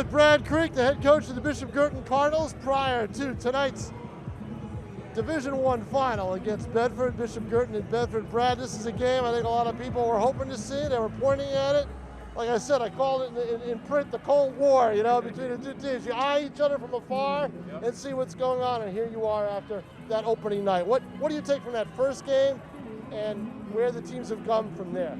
with Brad Creek, the head coach of the Bishop Guertin Cardinals, prior to tonight's Division I final against Bedford, Bishop Guertin and Bedford. Brad, this is a game I think a lot of people were hoping to see. They were pointing at it. Like I said, I called it in print the Cold War, between the two teams. You eye each other from afar and see what's going on, and here you are after that opening night. What do you take from that first game and where the teams have come from there?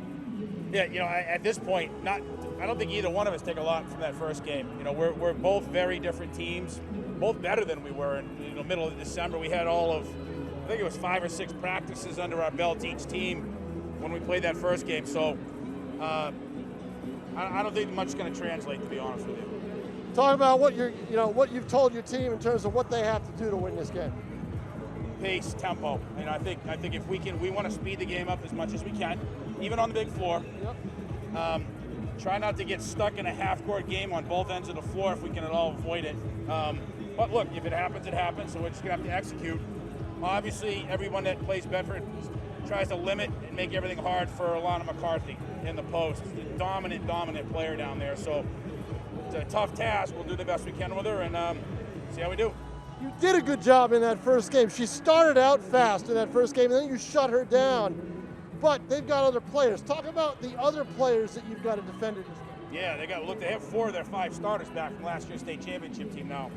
Yeah, at this point, I don't think either one of us take a lot from that first game. We're both very different teams, both better than we were in the middle of December. We had I think it was 5 or 6 practices under our belt each team when we played that first game. So I don't think much is going to translate, to be honest with you. Talk about what you've told your team in terms of what they have to do to win this game. Pace, tempo. I think if we want to speed the game up as much as we can, even on the big floor. Yep. Try not to get stuck in a half-court game on both ends of the floor if we can at all avoid it. But look, if it happens, it happens. So we're just gonna have to execute. Obviously, everyone that plays Bedford tries to limit and make everything hard for Alana McCarthy in the post. She's a dominant player down there. So it's a tough task. We'll do the best we can with her and see how we do. You did a good job in that first game. She started out fast in that first game, and then you shut her down. But they've got other players. Talk about the other players that you've got to defend it. Yeah, they have 4 of their 5 starters back from last year's state championship team now.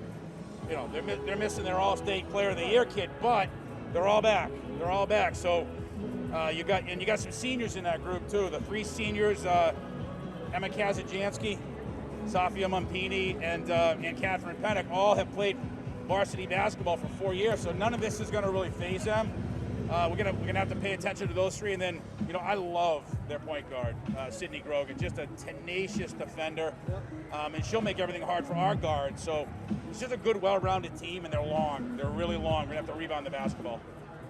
They're missing their All-State Player of the Year kid, but they're all back. So you got some seniors in that group too. The 3 seniors, Emma Kazajansky, Safia Mumpini, and Catherine Pennick all have played varsity basketball for 4 years. So none of this is going to really faze them. We're gonna have to pay attention to those 3, and then I love their point guard, Sydney Grogan, just a tenacious defender, and she'll make everything hard for our guards. So it's just a good, well-rounded team, and they're long. They're really long. We're gonna have to rebound the basketball.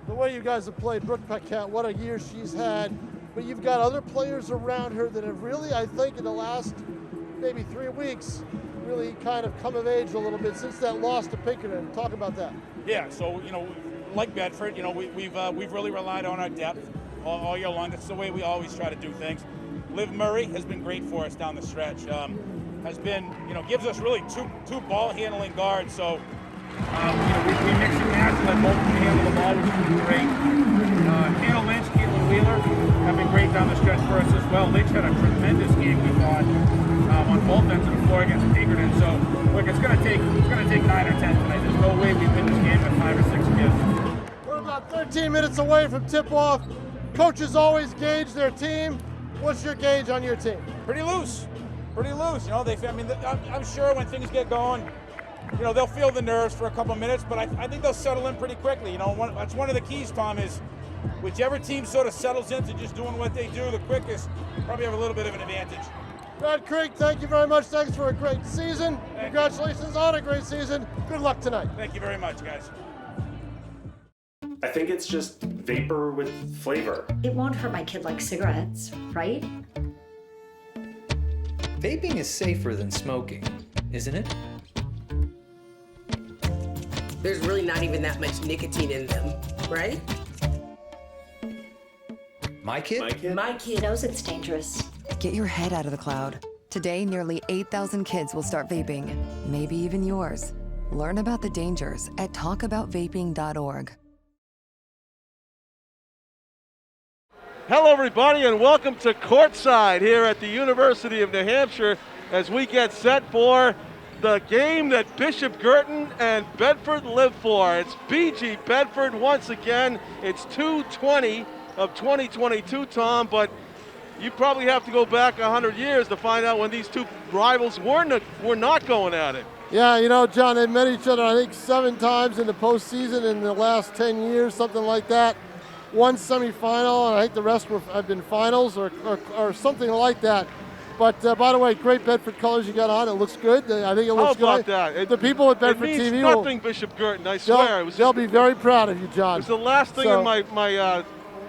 The way you guys have played, Brooke Paquette, what a year she's had, but you've got other players around her that have really, I think, in the last maybe 3 weeks, really kind of come of age a little bit since that loss to Pinkerton. Talk about that. Yeah. So like Bedford, we've really relied on our depth all year long. That's the way we always try to do things. Liv Murray has been great for us down the stretch. Has been, gives us really two ball handling guards. So, we mix and match, let both of them handle the ball, which is great. Hannah Lynch, Caitlin Wheeler have been great down the stretch for us as well. Lynch had a tremendous game, we thought, on both ends of the floor against Pinkerton. So, look, it's gonna take 9 or 10 tonight. There's no way we win this game with 5 or 6 kids. We're about 13 minutes away from tip-off. Coaches always gauge their team. What's your gauge on your team? Pretty loose. I'm sure when things get going, they'll feel the nerves for a couple of minutes, but I think they'll settle in pretty quickly. That's one of the keys, Tom, is whichever team sort of settles into just doing what they do the quickest, probably have a little bit of an advantage. Brad Creek, thank you very much. Thanks for a great season. Congratulations on a great season. Good luck tonight. Thank you very much, guys. I think it's just vapor with flavor. It won't hurt my kid like cigarettes, right? Vaping is safer than smoking, isn't it? There's really not even that much nicotine in them, right? My kid? My kid knows it's dangerous. Get your head out of the cloud. Today, nearly 8,000 kids will start vaping, maybe even yours. Learn about the dangers at talkaboutvaping.org. Hello, everybody, and welcome to Courtside here at the University of New Hampshire as we get set for the game that Bishop Guertin and Bedford live for. It's BG Bedford once again. It's 2/20 of 2022, Tom, but you probably have to go back 100 years to find out when these two rivals were not going at it. Yeah, John, they've met each other, I think, 7 times in the postseason in the last 10 years, something like that. 1 semifinal, and I think the rest have been finals or something like that. But by the way, great Bedford colors you got on. It looks good. I think it looks good. How about that? The people at Bedford it means TV nothing, Bishop Guertin, I swear. They'll be very proud of you, John. It was the last thing in my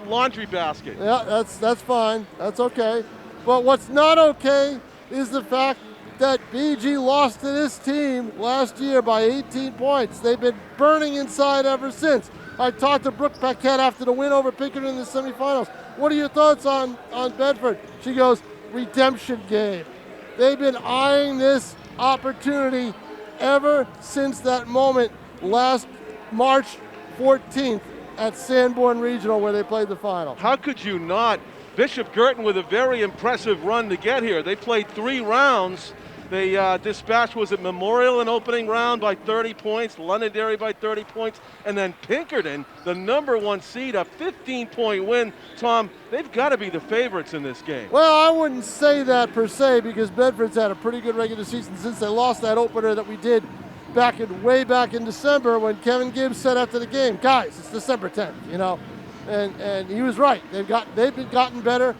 laundry basket. Yeah, that's fine. That's okay. But what's not okay is the fact that BG lost to this team last year by 18 points. They've been burning inside ever since. I talked to Brooke Paquette after the win over Pinkerton in the semifinals. What are your thoughts on Bedford? She goes, redemption game. They've been eyeing this opportunity ever since that moment last March 14th at Sanborn Regional where they played the final. How could you not? Bishop Guertin with a very impressive run to get here. They played 3 rounds. They dispatched, was it Memorial in opening round by 30 points, Londonderry by 30 points, and then Pinkerton, the #1 seed, a 15-point win. Tom, they've got to be the favorites in this game. Well, I wouldn't say that per se because Bedford's had a pretty good regular season since they lost that opener that we did way back in December when Kevin Gibbs said after the game, guys, it's December 10th, you know, and he was right. They've gotten better.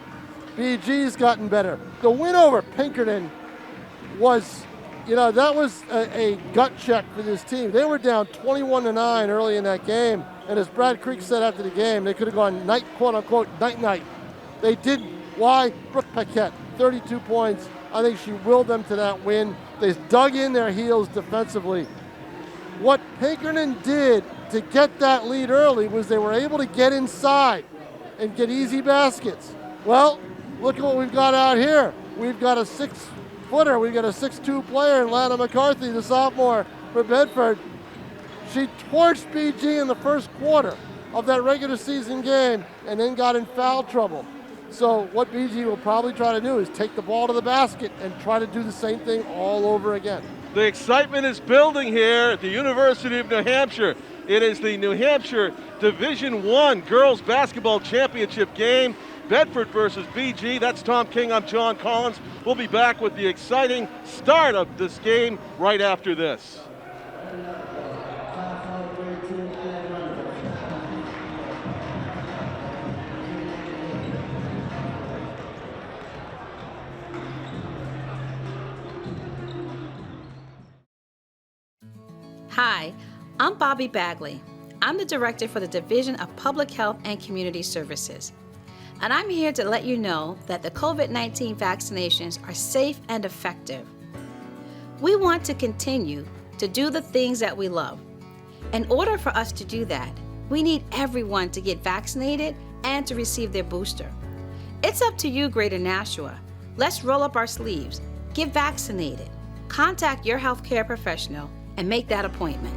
BG's gotten better. The win over Pinkerton was, you know, that was a gut check for this team. They were down 21-9 early in that game, and as Brad Creek said after the game, they could have gone night, quote unquote, night. They didn't. Why? Brooke Paquette, 32 points. I think she willed them to that win. They dug in their heels defensively. What Pinkerton did to get that lead early was they were able to get inside and get easy baskets. Well, look at what we've got out here. We've got a 6-footer. We've got a 6'2" player in Lana McCarthy, the sophomore for Bedford. She torched BG in the first quarter of that regular season game and then got in foul trouble. So what BG will probably try to do is take the ball to the basket and try to do the same thing all over again. The excitement is building here at the University of New Hampshire. It is the New Hampshire Division I Girls Basketball Championship game. Bedford versus BG. That's Tom King. I'm John Collins. We'll be back with the exciting start of this game right after this. Hi, I'm Bobby Bagley. I'm the Director for the Division of Public Health and Community Services. And I'm here to let you know that the COVID-19 vaccinations are safe and effective. We want to continue to do the things that we love. In order for us to do that, we need everyone to get vaccinated and to receive their booster. It's up to you, Greater Nashua. Let's roll up our sleeves, get vaccinated, contact your healthcare professional, and make that appointment.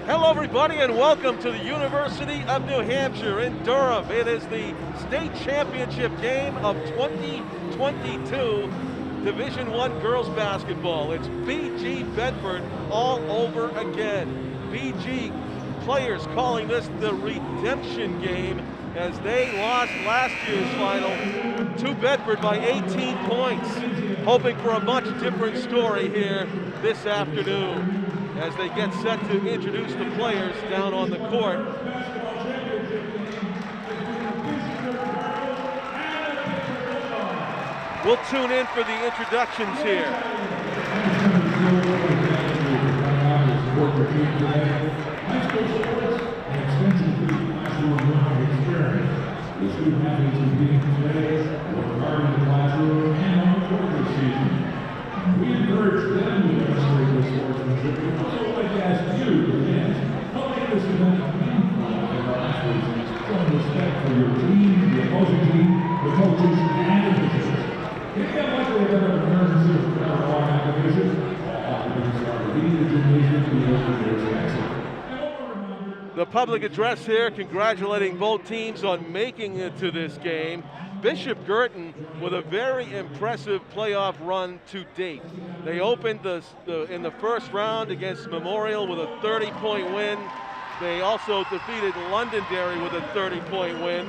Hello everybody and welcome to the University of New Hampshire in Durham. It is the state championship game of 2022 Division I girls basketball. It's BG Bedford all over again. BG players calling this the redemption game as they lost last year's final to Bedford by 18 points. Hoping for a much different story here this afternoon as they get set to introduce the players down on the court. We'll tune in for the introductions here. We encourage them to demonstrate their sportsmanship and also like to ask you to dance. Help make this event meaningful for our athletes. Show respect for your team, the opposing team, the coaches, and officials. If you have likely a better emergency or marijuana application, all occupants are leaving the gymnasium to be open to their exit. The public address here congratulating both teams on making it to this game. Bishop Guertin with a very impressive playoff run to date. They opened in the first round against Memorial with a 30-point win. They also defeated Londonderry with a 30-point win.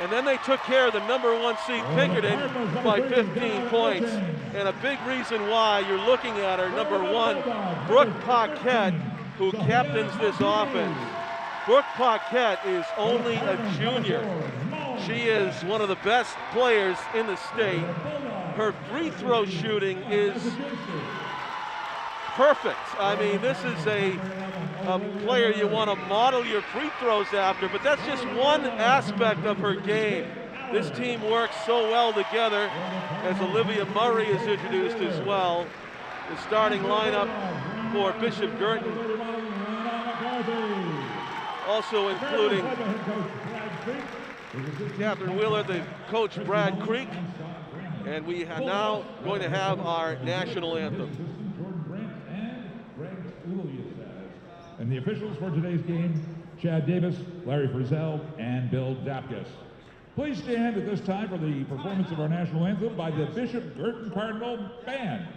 And then they took care of the #1 seed Pinkerton by 15 points. And a big reason why you're looking at our #1, Brooke Paquette, who captains this offense. Brooke Paquette is only a junior. She is one of the best players in the state. Her free throw shooting is perfect. I mean, this is a player you want to model your free throws after, but that's just one aspect of her game. This team works so well together as Olivia Murray is introduced as well. the starting lineup for Bishop Guertin, also including Catherine Wheeler, the coach Brad Creek, and we are now going to have our national anthem. And the officials for today's game, Chad Davis, Larry Frizzell, and Bill Dapkus. Please stand at this time for the performance of our national anthem by the Bishop Guertin Cardinal Band.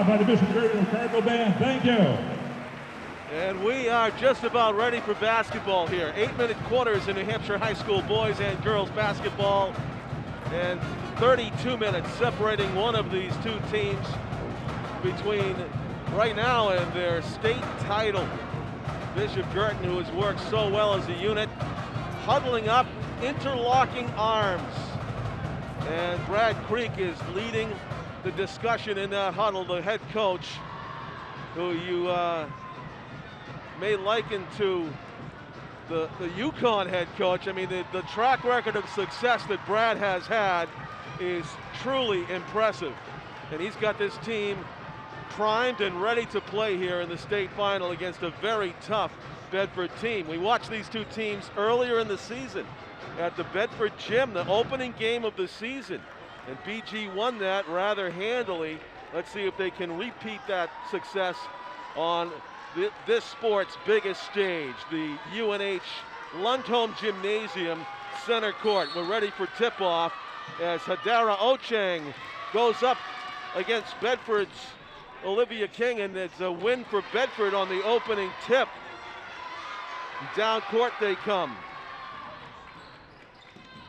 By the Bishop Guertin Cardinal Band, thank you. And we are just about ready for basketball here. 8-minute quarters in New Hampshire high school boys and girls basketball, and 32 minutes separating one of these two teams between right now and their state title. Bishop Guertin, who has worked so well as a unit, huddling up, interlocking arms. And Brad Creek is leading the discussion in that huddle, the head coach, who you may liken to the UConn head coach. I mean, the track record of success that Brad has had is truly impressive. And he's got this team primed and ready to play here in the state final against a very tough Bedford team. We watched these two teams earlier in the season at the Bedford Gym, the opening game of the season. And BG won that rather handily. Let's see if they can repeat that success on this sport's biggest stage, the UNH Lundholm Gymnasium center court. We're ready for tip-off as Hadara Ochang goes up against Bedford's Olivia King, and it's a win for Bedford on the opening tip. Down court they come.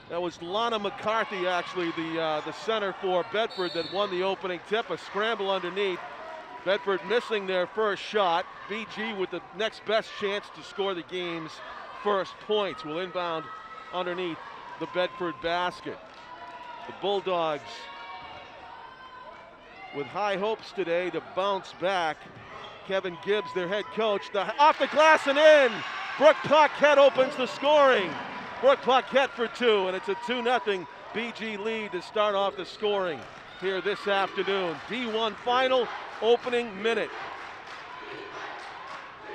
That was Lana McCarthy, actually, the center for Bedford, that won the opening tip. A scramble underneath. Bedford missing their first shot. BG with the next best chance to score the game's first points will inbound underneath the Bedford basket. The Bulldogs with high hopes today to bounce back. Kevin Gibbs, their head coach, off the glass and in. Brooke Paquette opens the scoring. Brooke Paquette for two, and it's a 2-0 BG lead to start off the scoring here this afternoon. D1 final opening minute.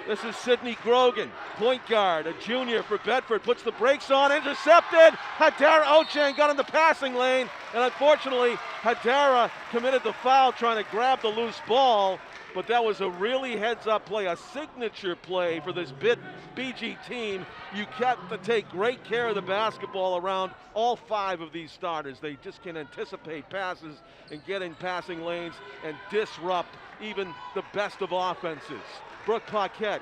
This is Sydney Grogan, point guard, a junior for Bedford, puts the brakes on, intercepted. Hadara Ochang got in the passing lane, and unfortunately, Hadara committed the foul trying to grab the loose ball, but that was a really heads-up play, a signature play for this BG team. You got to take great care of the basketball around all 5 of these starters. They just can anticipate passes and get in passing lanes and disrupt even the best of offenses. Brooke Paquette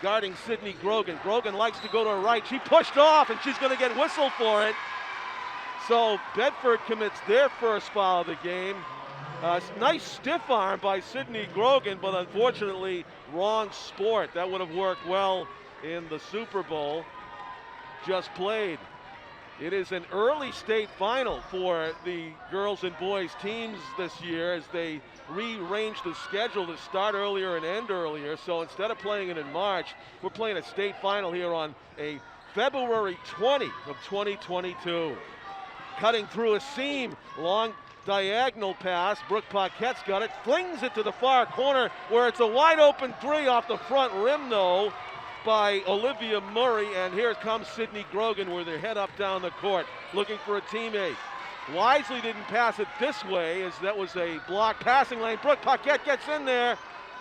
guarding Sydney Grogan. Grogan likes to go to her right. She pushed off, and she's going to get whistled for it. So Bedford commits their first foul of the game. Nice stiff arm by Sydney Grogan, but unfortunately wrong sport. That would have worked well in the Super Bowl just played. It is an early state final for the girls and boys teams this year as they rearranged the schedule to start earlier and end earlier. So instead of playing it in March, we're playing a state final here on a February 20 of 2022. Cutting through a seam, long diagonal pass. Brooke Paquette's got it, flings it to the far corner where it's a wide open three off the front rim though by Olivia Murray, and here comes Sydney Grogan with her head up down the court looking for a teammate. Wisely didn't pass it this way as that was a blocked passing lane. Brooke Paquette gets in there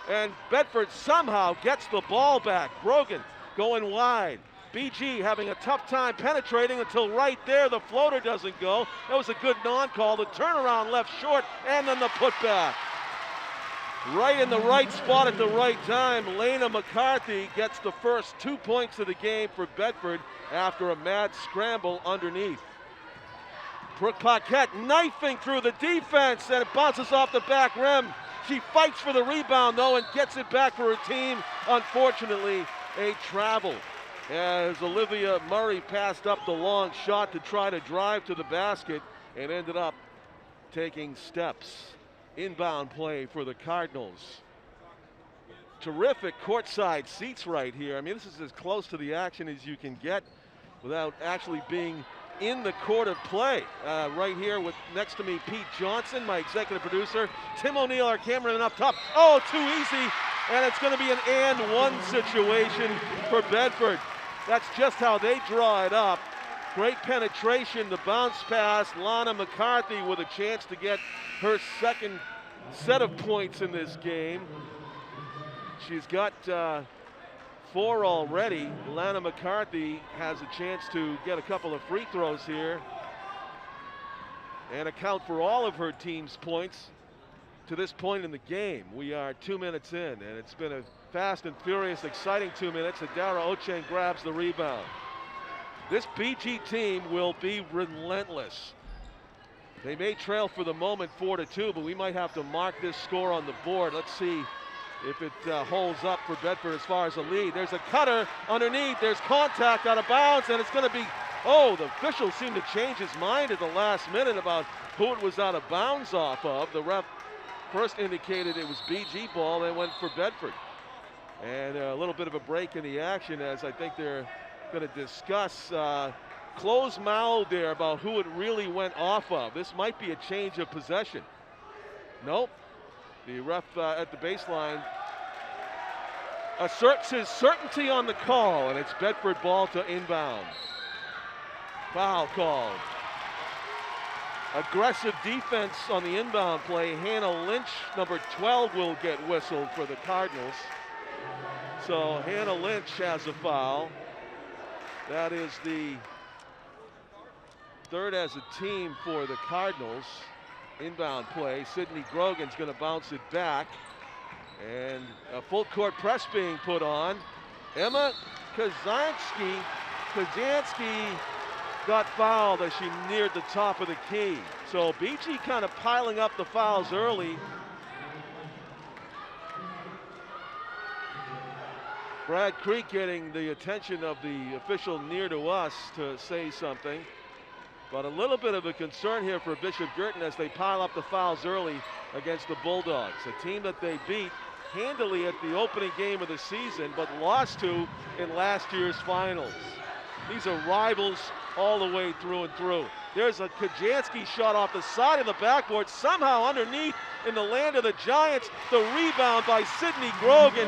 and Bedford somehow gets the ball back. Grogan going wide. BG having a tough time penetrating until right there the floater doesn't go. That was a good non-call. The turnaround left short and then the putback. Right in the right spot at the right time. Lena McCarthy gets the first 2 points of the game for Bedford after a mad scramble underneath. Brooke Paquette knifing through the defense and it bounces off the back rim. She fights for the rebound though and gets it back for her team. Unfortunately, a travel as Olivia Murray passed up the long shot to try to drive to the basket and ended up taking steps. Inbound play for the Cardinals. Terrific courtside seats right here. I mean, this is as close to the action as you can get without actually being in the court of play. Right here with next to me, Pete Johnson, my executive producer. Tim O'Neill, our cameraman up top. Oh, too easy. And it's going to be an and one situation for Bedford. That's just how they draw it up. Great penetration, the bounce pass. Lana McCarthy with a chance to get her second set of points in this game. She's got 4 already. Lana McCarthy has a chance to get a couple of free throws here and account for all of her team's points to this point in the game. We are 2 minutes in, and it's been a fast and furious, exciting 2 minutes. Adara Ocheng grabs the rebound. This BG team will be relentless. They may trail for the moment 4-2, but we might have to mark this score on the board. Let's see if it holds up for Bedford as far as a lead. There's a cutter underneath. There's contact out of bounds, and it's going to be, oh, the official seemed to change his mind at the last minute about who it was out of bounds off of. The ref first indicated it was BG ball, then went for Bedford. And a little bit of a break in the action as I think they're going to discuss close mouth there about who it really went off of. This might be a change of possession. Nope. The ref at the baseline asserts his certainty on the call, and it's Bedford ball to inbound. Foul called. Aggressive defense on the inbound play. Hannah Lynch, number 12, will get whistled for the Cardinals. So Hannah Lynch has a foul. That is the third as a team for the Cardinals. Inbound play. Sydney Grogan's going to bounce it back. And a full court press being put on. Emma Kazansky got fouled as she neared the top of the key. So BG kind of piling up the fouls early. Brad Creek getting the attention of the official near to us to say something. But a little bit of a concern here for Bishop Guertin as they pile up the fouls early against the Bulldogs, a team that they beat handily at the opening game of the season, but lost to in last year's finals. These are rivals all the way through and through. There's a Kajansky shot off the side of the backboard, somehow underneath in the land of the Giants. The rebound by Sydney Grogan,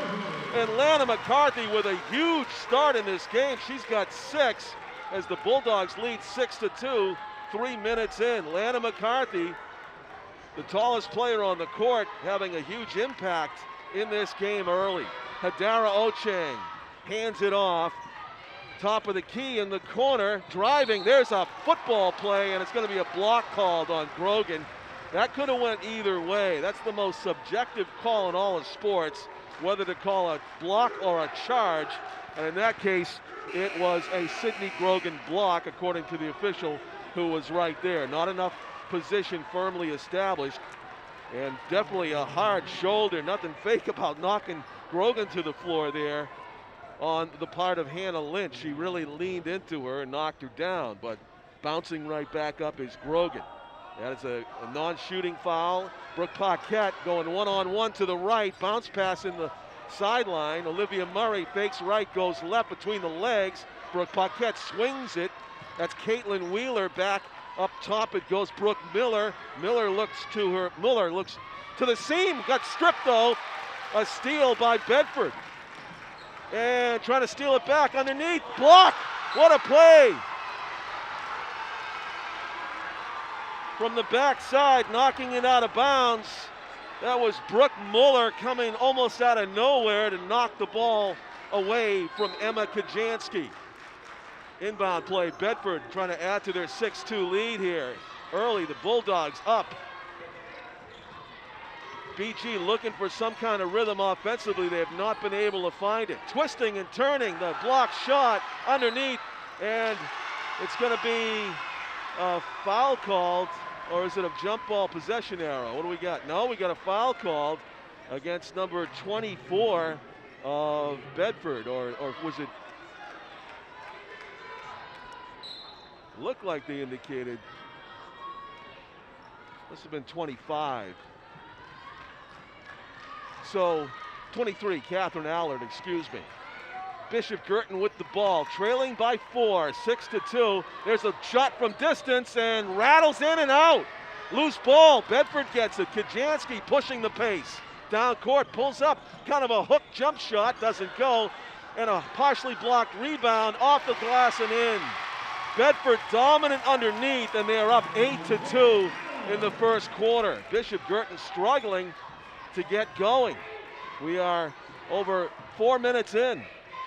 and Lana McCarthy with a huge start in this game. She's got 6 as the Bulldogs lead 6-2, 3 minutes in. Lana McCarthy, the tallest player on the court, having a huge impact in this game early. Hadara Ocheng hands it off. Top of the key in the corner, driving. There's a football play, and it's going to be a block called on Grogan. That could have went either way. That's the most subjective call in all of sports, whether to call a block or a charge. And in that case, it was a Sydney Grogan block, according to the official who was right there. Not enough position firmly established, and definitely a hard shoulder. Nothing fake about knocking Grogan to the floor there on the part of Hannah Lynch. She really leaned into her and knocked her down, but bouncing right back up is Grogan. That is a non-shooting foul. Brooke Paquette going one-on-one to the right. Bounce pass in the sideline. Olivia Murray fakes right, goes left between the legs. Brooke Paquette swings it. That's Caitlin Wheeler back Up top it goes Brooke Miller. Muller looks to the seam. Got stripped though. A steal by Bedford. And trying to steal it back underneath. Block! What a play! From the backside, knocking it out of bounds. That was Brooke Muller coming almost out of nowhere to knock the ball away from Emma Kajansky. Inbound play, Bedford trying to add to their 6-2 lead here. Early, the Bulldogs up. BG looking for some kind of rhythm offensively. They have not been able to find it. Twisting and turning, the block shot underneath, and it's going to be a foul called, or is it a jump ball possession arrow? What do we got? No, we got a foul called against number 24 of Bedford, or was it? Looked like they indicated. Must have been 25. So 23, Catherine Allard, excuse me. Bishop Guertin with the ball, trailing by 4, 6-2. There's a shot from distance and rattles in and out. Loose ball, Bedford gets it. Kajansky pushing the pace. Down court, pulls up, kind of a hook jump shot, doesn't go. And a partially blocked rebound off the glass and in. Bedford dominant underneath, and they are up 8-2 in the first quarter. Bishop Guertin struggling to get going. We are over 4 minutes in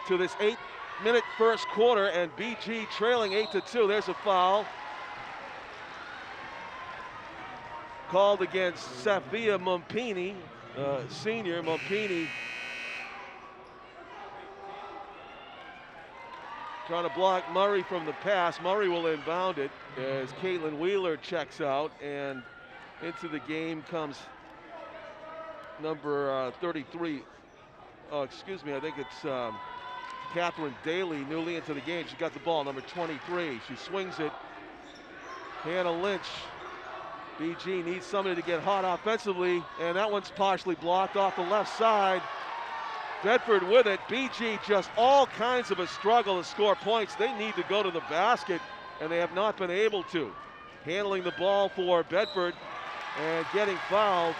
to this 8-minute first quarter, and BG trailing 8-2. There's a foul called against Safia Mumpini, senior Mumpini. Trying to block Murray from the pass. Murray will inbound it as Caitlin Wheeler checks out, and into the game comes number 33. Oh, excuse me, I think it's Catherine Daly, newly into the game. She got the ball, number 23. She swings it. Hannah Lynch. BG needs somebody to get hot offensively, and that one's partially blocked off the left side. Bedford with it. BG just all kinds of a struggle to score points. They need to go to the basket, and they have not been able to. Handling the ball for Bedford and getting fouled.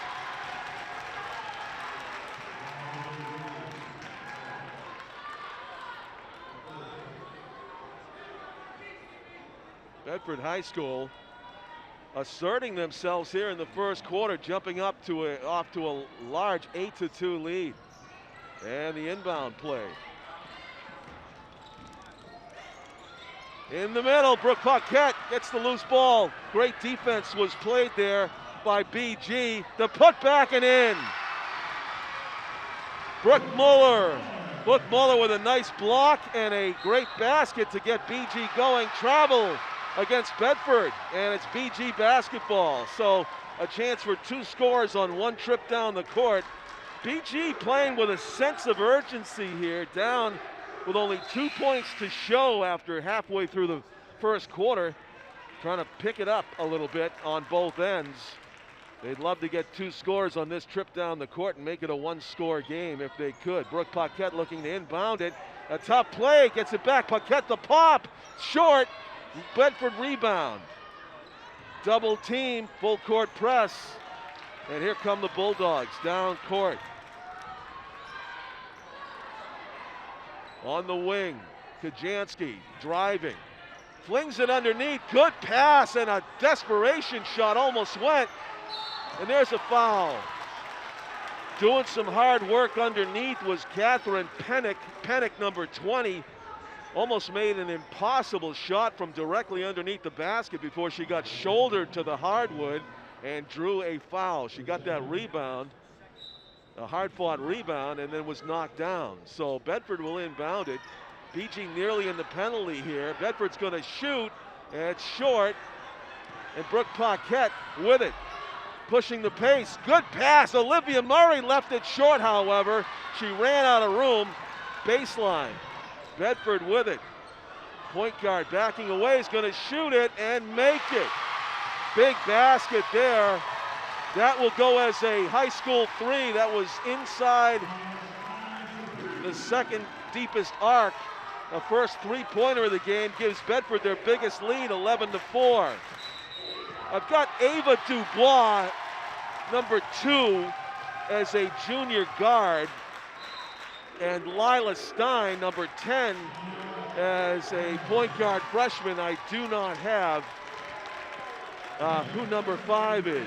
Bedford High School asserting themselves here in the first quarter, jumping up to off to a large 8-2 lead. And the inbound play. In the middle, Brooke Paquette gets the loose ball. Great defense was played there by BG. The putback and in. Brooke Muller. Brooke Muller with a nice block and a great basket to get BG going. Travel against Bedford, and it's BG basketball. So a chance for 2 scores on one trip down the court. BG playing with a sense of urgency here, down with only 2 points to show after halfway through the first quarter, trying to pick it up a little bit on both ends. They'd love to get 2 scores on this trip down the court and make it a 1-score game if they could. Brooke Paquette looking to inbound it. A tough play, gets it back. Paquette the pop, short. Bedford rebound. Double team, full court press. And here come the Bulldogs down court. On the wing, Kajansky driving. Flings it underneath, good pass, and a desperation shot almost went. And there's a foul. Doing some hard work underneath was Catherine Pennick, number 20. Almost made an impossible shot from directly underneath the basket before she got shouldered to the hardwood and drew a foul. She got that rebound, a hard-fought rebound, and then was knocked down. So Bedford will inbound it. BG nearly in the penalty here. Bedford's going to shoot, and it's short. And Brooke Paquette with it, pushing the pace. Good pass. Olivia Murray left it short, however. She ran out of room. Baseline. Bedford with it. Point guard backing away, is going to shoot it and make it. Big basket there. That will go as a high school 3. That was inside the second deepest arc. The first 3-pointer of the game gives Bedford their biggest lead, 11-4. I've got Ava Dubois, number 2, as a junior guard, and Lila Stein, number 10, as a point guard freshman. I do not have who number 5 is.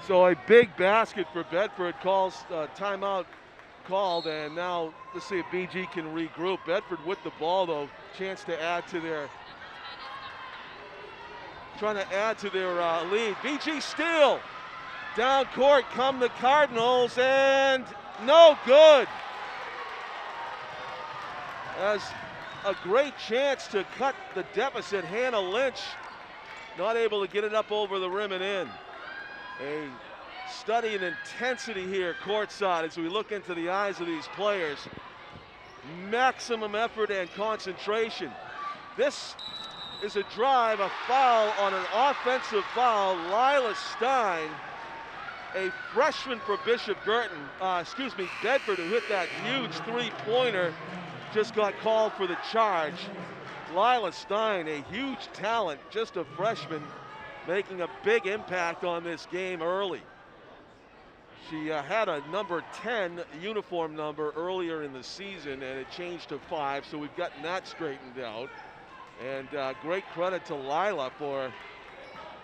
So a big basket for Bedford, calls timeout called, and now let's see if BG can regroup. Bedford with the ball though, chance to add to their, trying to add to their lead. BG steal, down court come the Cardinals, and no good. As a great chance to cut the deficit, Hannah Lynch not able to get it up over the rim and in. A study in intensity here courtside as we look into the eyes of these players. Maximum effort and concentration. This is a drive, a foul on an offensive foul. Lila Stein, a freshman for Bedford, who hit that huge three-pointer, just got called for the charge. Lila Stein, a huge talent, just a freshman, making a big impact on this game early. She had a number 10 uniform number earlier in the season, and it changed to 5, so we've gotten that straightened out. And great credit to Lila for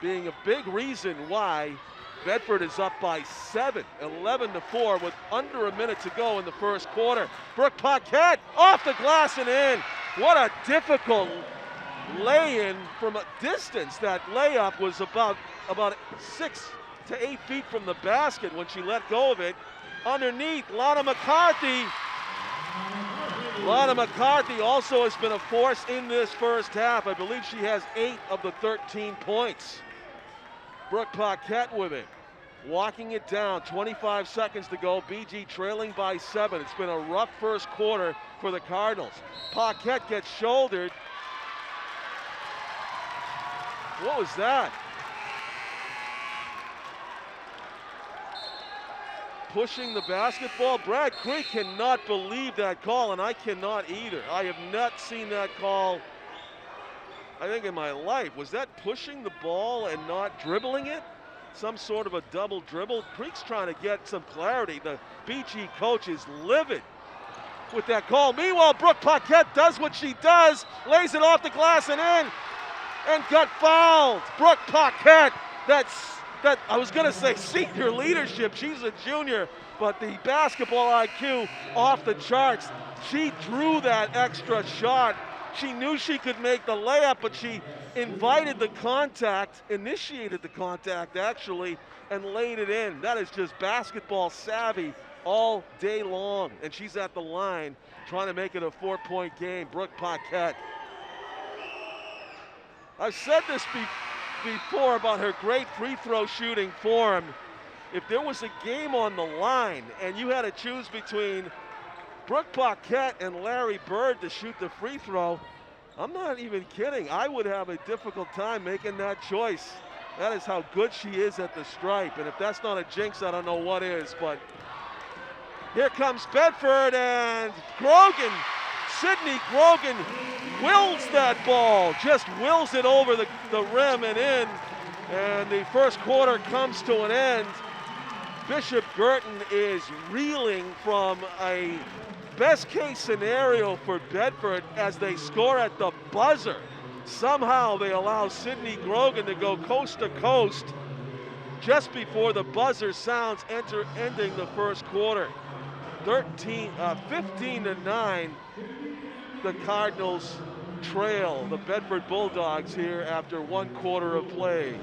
being a big reason why Bedford is up by 7, 11-4 with under a minute to go in the first quarter. Brooke Paquette off the glass and in. What a difficult lay-in from a distance. That layup was about 6 to 8 feet from the basket when she let go of it. Underneath, Lana McCarthy. Lana McCarthy also has been a force in this first half. I believe she has 8 of the 13 points. Brooke Paquette with it. Walking it down, 25 seconds to go. BG trailing by 7. It's been a rough first quarter for the Cardinals. Paquette gets shouldered. What was that? Pushing the basketball. Brad Creek cannot believe that call, and I cannot either. I have not seen that call, I think, in my life. Was that pushing the ball and not dribbling it? Some sort of a double dribble? Creek's trying to get some clarity. The BG coach is livid with that call. Meanwhile, Brooke Paquette does what she does, lays it off the glass and in, and got fouled. Brooke Paquette, that I was gonna say senior leadership. She's a junior, but the basketball IQ off the charts. She drew that extra shot. She knew she could make the layup, but she invited the contact, initiated the contact actually, and laid it in. That is just basketball savvy all day long. And she's at the line trying to make it a 4-point game. Brooke Paquette. I've said this before about her great free throw shooting form. If there was a game on the line and you had to choose between Brooke Paquette and Larry Bird to shoot the free throw, I'm not even kidding. I would have a difficult time making that choice. That is how good she is at the stripe. And if that's not a jinx, I don't know what is. But here comes Bedford, and Grogan, Sydney Grogan, wills that ball, just wills it over the rim and in. And the first quarter comes to an end. Bishop Guertin is reeling from a best case scenario for Bedford as they score at the buzzer. Somehow they allow Sydney Grogan to go coast to coast just before the buzzer sounds, ending the first quarter. 15-9, the Cardinals trail the Bedford Bulldogs here after 1 quarter of play.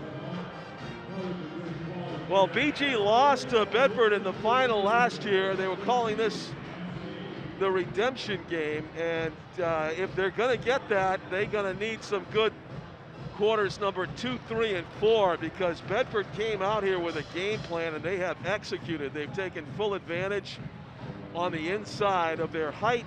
Well, BG lost to Bedford in the final last year. They were calling this the redemption game, and if they're going to get that, they're going to need some good quarters number 2, 3, and 4, because Bedford came out here with a game plan and they have executed. They've taken full advantage on the inside of their height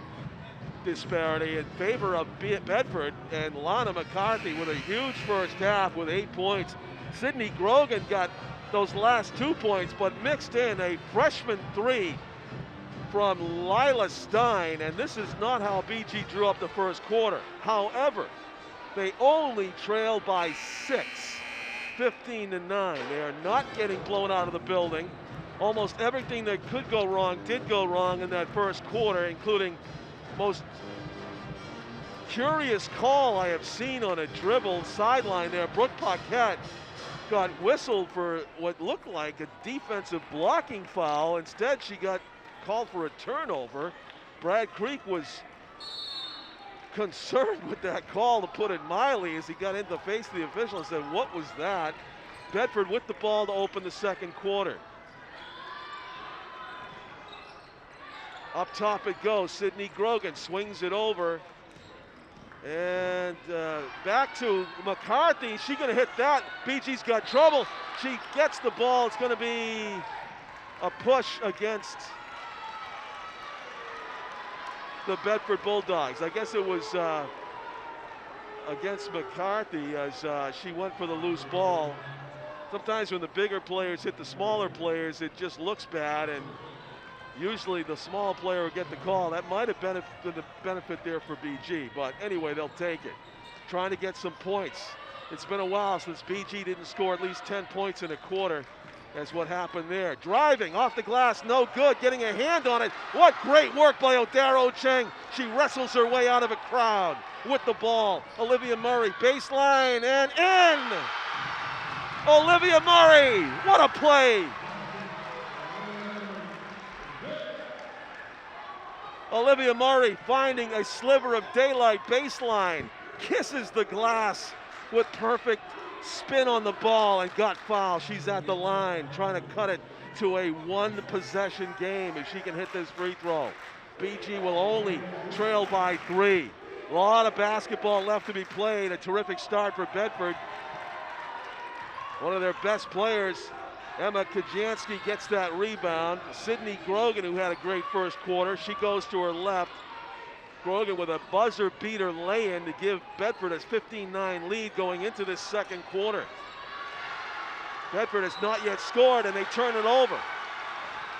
disparity in favor of Bedford, and Lana McCarthy with a huge first half with 8 points. Sydney Grogan got those last 2 points, but mixed in a freshman 3 from Lila Stein, and this is not how BG drew up the first quarter. However, they only trailed by 6, 15-9. They are not getting blown out of the building. Almost everything that could go wrong did go wrong in that first quarter, including most curious call I have seen on a dribble sideline there. Brooke Paquette got whistled for what looked like a defensive blocking foul. Instead, she got called for a turnover. Brad Creek was concerned with that call, to put it mildly, as he got into the face of the official and said, "What was that?" Bedford with the ball to open the second quarter. Up top it goes. Sydney Grogan swings it over. And back to McCarthy. She's going to hit that. BG's got trouble. She gets the ball. It's going to be a push against the Bedford Bulldogs. I guess it was against McCarthy, as she went for the loose ball. Sometimes when the bigger players hit the smaller players, it just looks bad, and usually the small player will get the call. That might have been the benefit there for BG, but anyway, they'll take it. Trying to get some points. It's been a while since BG didn't score at least 10 points in a quarter. That's what happened there. Driving off the glass, no good. Getting a hand on it. What great work by Odaro Cheng. She wrestles her way out of a crowd with the ball. Olivia Murray, baseline, and in! Olivia Murray, what a play! Olivia Murray finding a sliver of daylight baseline, kisses the glass with perfect spin on the ball and got fouled. She's at the line trying to cut it to a one-possession game if she can hit this free throw. BG will only trail by 3. A lot of basketball left to be played. A terrific start for Bedford. One of their best players, Emma Kajansky, gets that rebound. Sydney Grogan, who had a great first quarter, she goes to her left. Grogan with a buzzer beater lay-in to give Bedford a 15-9 lead going into this second quarter. Bedford has not yet scored, and they turn it over.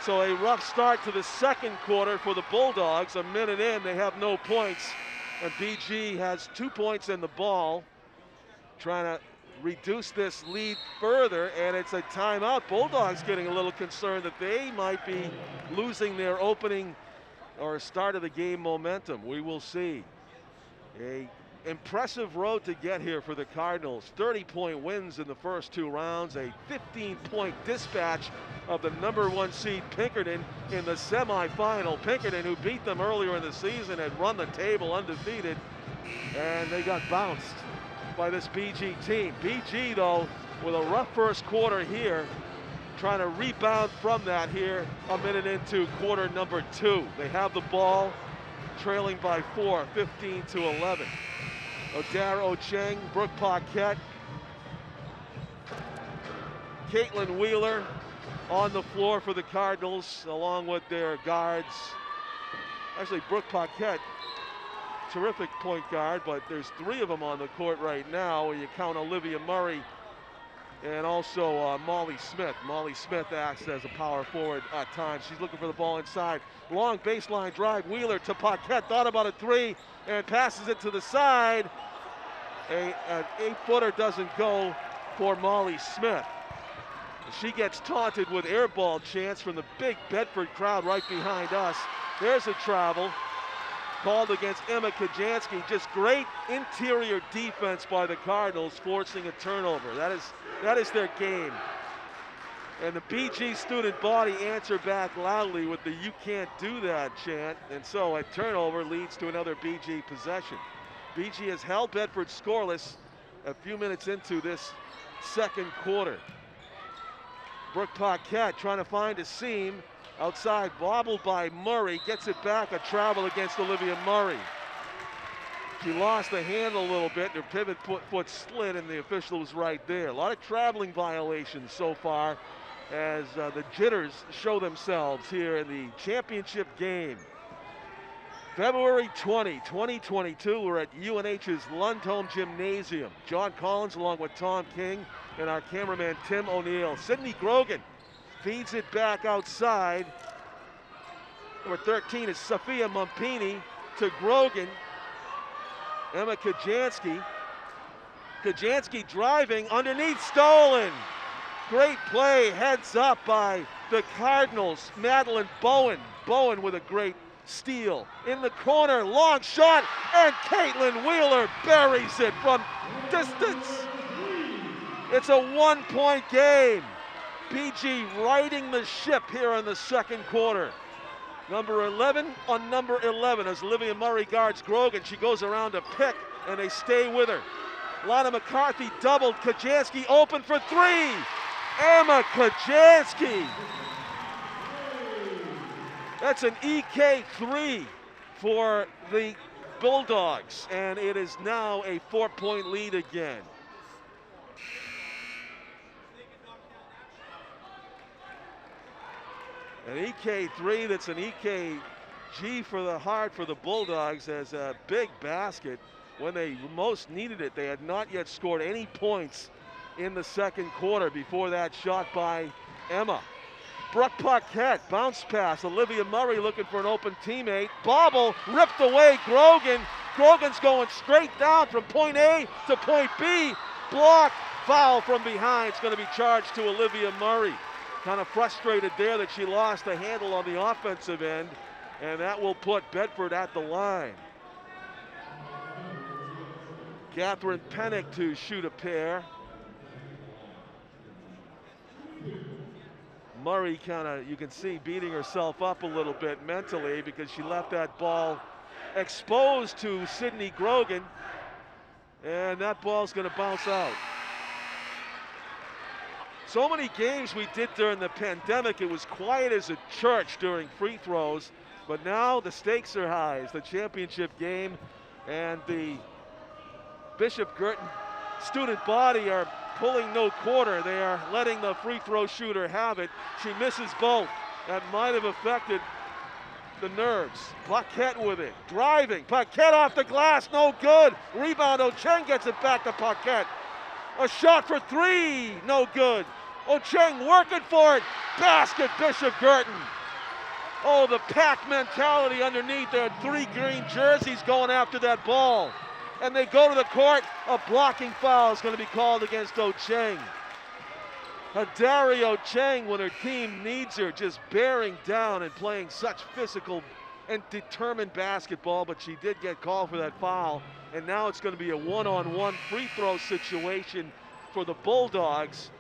So a rough start to the second quarter for the Bulldogs. A minute in, they have no points, and BG has 2 points in the ball, trying to reduce this lead further, and it's a timeout. Bulldogs getting a little concerned that they might be losing their opening or start of the game momentum. We will see. A impressive road to get here for the Cardinals. 30-point wins in the first 2 rounds, a 15-point dispatch of the #1 seed Pinkerton in the semifinal. Pinkerton, who beat them earlier in the season, had run the table undefeated, and they got bounced by this BG team. BG, though, with a rough first quarter here, trying to rebound from that here a minute into quarter number 2. They have the ball, trailing by 4, 15-11. Odaro Cheng, Brooke Paquette, Caitlin Wheeler on the floor for the Cardinals, along with their guards. Actually, Brooke Paquette, terrific point guard, but there's 3 of them on the court right now when you count Olivia Murray and also Molly Smith. Molly Smith acts as a power forward at times. She's looking for the ball inside. Long baseline drive. Wheeler to Paquette. Thought about a 3 and passes it to the side. An 8-footer doesn't go for Molly Smith. She gets taunted with air ball chants from the big Bedford crowd right behind us. There's a travel called against Emma Kajansky. Just great interior defense by the Cardinals, forcing a turnover. That is their game. And the BG student body answer back loudly with the "you can't do that" chant. And so a turnover leads to another BG possession. BG has held Bedford scoreless a few minutes into this second quarter. Brooke Paquette trying to find a seam Outside, bobbled by Murray, gets it back, a travel against Olivia Murray. She lost the handle a little bit, her pivot foot slid, and the official was right there. A lot of traveling violations so far as the jitters show themselves here in the championship game. February 20, 2022, we're at UNH's Lundholm Gymnasium. John Collins along with Tom King and our cameraman Tim O'Neill. Sydney Grogan feeds it back outside. Number 13 is Sophia Mumpini to Grogan. Emma Kajansky. Kajansky driving underneath, stolen. Great play, heads up by the Cardinals. Madeline Bowen. Bowen with a great steal. In the corner, long shot, and Caitlin Wheeler buries it from distance. It's a 1-point game. BG riding the ship here in the second quarter. Number 11 on number 11 as Olivia Murray guards Grogan. She goes around to pick, and they stay with her. Lana McCarthy doubled. Kajansky open for three. Emma Kajansky. That's an EK3 for the Bulldogs, and it is now a 4-point lead again. An EK3 that's an EKG for the heart for the Bulldogs as a big basket. When they most needed it, they had not yet scored any points in the second quarter before that shot by Emma. Brooke Paquette, bounce pass. Olivia Murray looking for an open teammate. Bobble, ripped away Grogan. Grogan's going straight down from point A to point B. Block, foul from behind. It's going to be charged to Olivia Murray. Kind of frustrated there that she lost the handle on the offensive end, and that will put Bedford at the line. Catherine Pennick to shoot a pair. Murray kind of, you can see, beating herself up a little bit mentally because she left that ball exposed to Sydney Grogan, and that ball's going to bounce out. So many games we did during the pandemic, it was quiet as a church during free throws, but now the stakes are high. It's the championship game, and the Bishop Guertin student body are pulling no quarter. They are letting the free throw shooter have it. She misses both. That might have affected the nerves. Paquette with it, driving. Paquette off the glass, no good. Rebound, Ocheng gets it back to Paquette. A shot for three, no good. Ocheng working for it. Basket, Bishop Guertin. Oh, the pack mentality underneath. There are three green jerseys going after that ball. And they go to the court. A blocking foul is going to be called against Ocheng. Hadari Ocheng, when her team needs her, just bearing down and playing such physical and determined basketball, but she did get called for that foul. And now it's going to be a one-on-one free throw situation for the Bulldogs.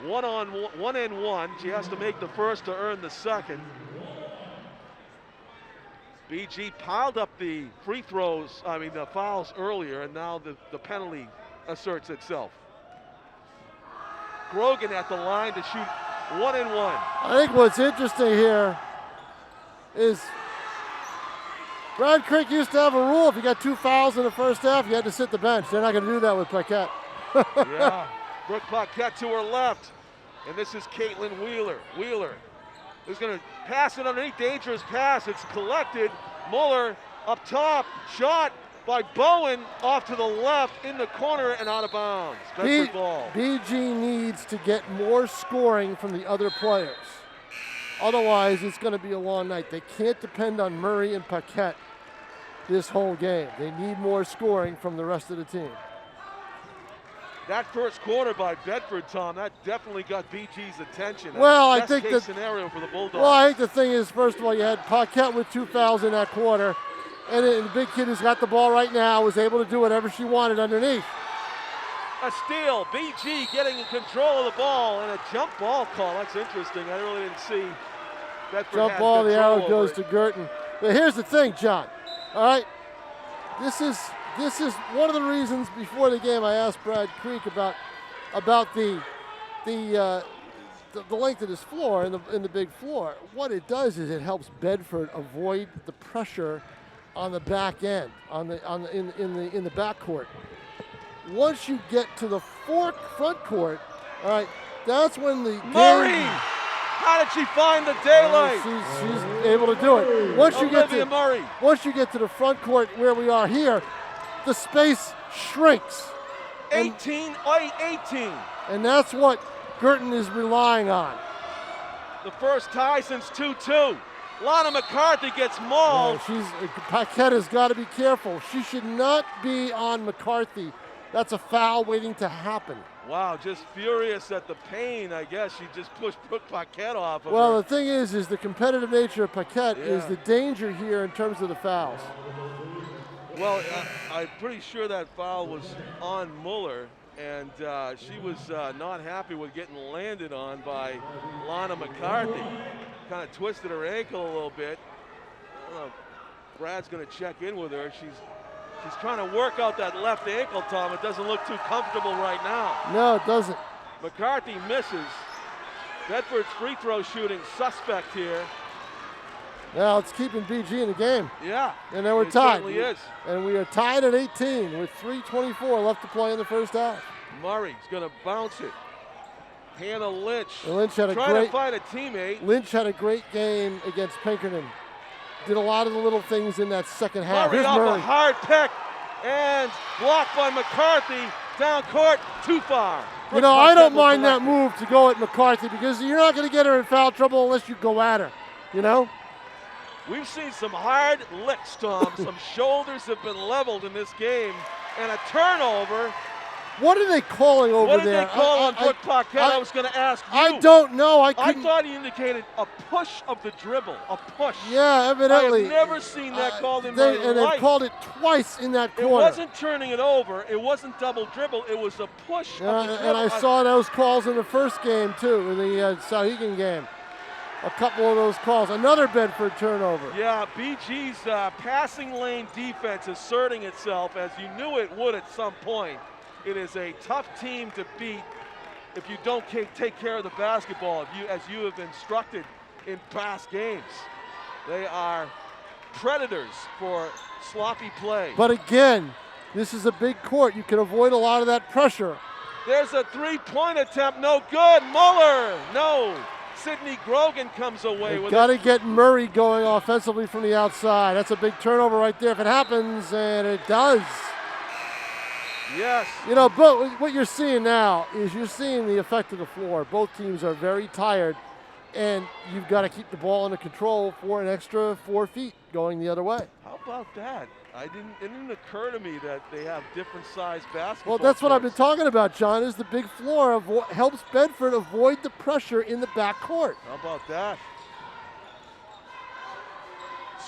One and one. She has to make the first to earn the second. BG piled up the the fouls earlier, and now the penalty asserts itself. Grogan at the line to shoot 1 and 1. I think what's interesting here is Brad Crick used to have a rule. If you got 2 fouls in the first half, you had to sit the bench. They're not going to do that with Paquette. Yeah, Brooke Paquette to her left. And this is Caitlin Wheeler. Wheeler is going to pass it underneath. Dangerous pass. It's collected. Muller up top. Shot by Bowen off to the left in the corner and out of bounds. Bedford ball. BG needs to get more scoring from the other players. Otherwise, it's going to be a long night. They can't depend on Murray and Paquette this whole game. They need more scoring from the rest of the team. That first quarter by Bedford, Tom, that definitely got BG's attention. Well, I Best think case scenario for the Bulldogs. Well, I think the thing is, first of all, you had Paquette with 2 fouls in that quarter, and the big kid who's got the ball right now was able to do whatever she wanted underneath. A steal, BG getting in control of the ball, and a jump ball call. That's interesting. I really didn't see Bedford Jump ball, the arrow goes to Guertin. But here's the thing, John. All right, this is one of the reasons before the game I asked Brad Creek about the the length of this floor in the big floor. What it does is it helps Bedford avoid the pressure on the back end, in the backcourt. Once you get to the front court, all right, that's when the Murray! game, How did she find the daylight? she's able to do it. Once you get to the front court where we are here, the space shrinks. 18. And that's what Guertin is relying on. The first tie since 2-2. Lana McCarthy gets mauled. Paquette has got to be careful. She should not be on McCarthy. That's a foul waiting to happen. Wow, just furious at the pain, I guess. She just pushed Brooke Paquette off of Well, her. the thing is the competitive nature of Paquette is the danger here in terms of the fouls. Well, I'm pretty sure that foul was on Muller, and she was not happy with getting landed on by Lana McCarthy. Kind of twisted her ankle a little bit. I don't know, Brad's going to check in with her. She's trying to work out that left ankle, Tom. It doesn't look too comfortable right now. No, it doesn't. McCarthy misses. Bedford's free throw shooting suspect here. Now it's keeping BG in the game. Yeah. And then we're it tied. Certainly is. And we are tied at 18 with 3:24 left to play in the first half. Murray's going to bounce it. Hannah Lynch. And Lynch had trying to find a teammate. Lynch had a great game against Pinkerton. Did a lot of the little things in that second half. Murray off a hard pick and blocked by McCarthy. Down court, too far. You know, I don't mind that move to go at McCarthy because you're not going to get her in foul trouble unless you go at her, you know? We've seen some hard licks, Tom. Some shoulders have been leveled in this game. And a turnover. What are they calling over there? What did they call on Brooke Paquette? I was going to ask you. I don't know. I thought he indicated a push of the dribble. A push. Yeah, evidently. I have never seen that called in my life. And they called it twice in that corner. It wasn't turning it over. It wasn't double dribble. It was a push of the dribble. And I saw those calls in the first game, too, in the Sauhegan game. A couple of those calls. Another Bedford turnover. Yeah, BG's passing lane defense asserting itself as you knew it would at some point. It is a tough team to beat if you don't take care of the basketball, as you have instructed in past games. They are predators for sloppy play. But again, this is a big court. You can avoid a lot of that pressure. There's a three-point attempt. No good. Muller. No. Sydney Grogan comes away with it. Got to get Murray going offensively from the outside. That's a big turnover right there if it happens, and it does. Yes. You know, but what you're seeing now is you're seeing the effect of the floor. Both teams are very tired, and you've got to keep the ball under control for an extra 4 feet going the other way. How about that? It didn't occur to me that they have different size basketball. Well, that's what I've been courts. talking about, John, is the big floor helps Bedford avoid the pressure in the backcourt. How about that?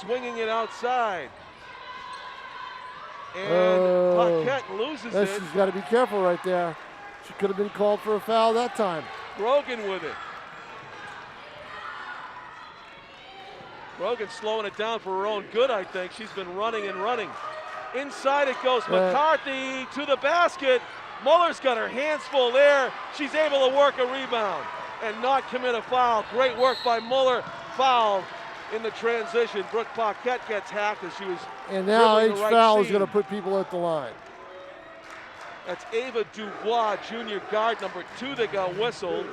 Swinging it outside. And Paquette loses it. She's got to be careful right there. She could have been called for a foul that time. Grogan with it. Grogan slowing it down for her own good, I think. She's been running and running. Inside it goes. McCarthy to the basket. Muller's got her hands full there. She's able to work a rebound and not commit a foul. Great work by Muller. Foul in the transition. Brooke Paquette gets hacked as she was. And now each right foul is seam. going to put people at the line. That's Ava Dubois, junior guard number 2, that got whistled.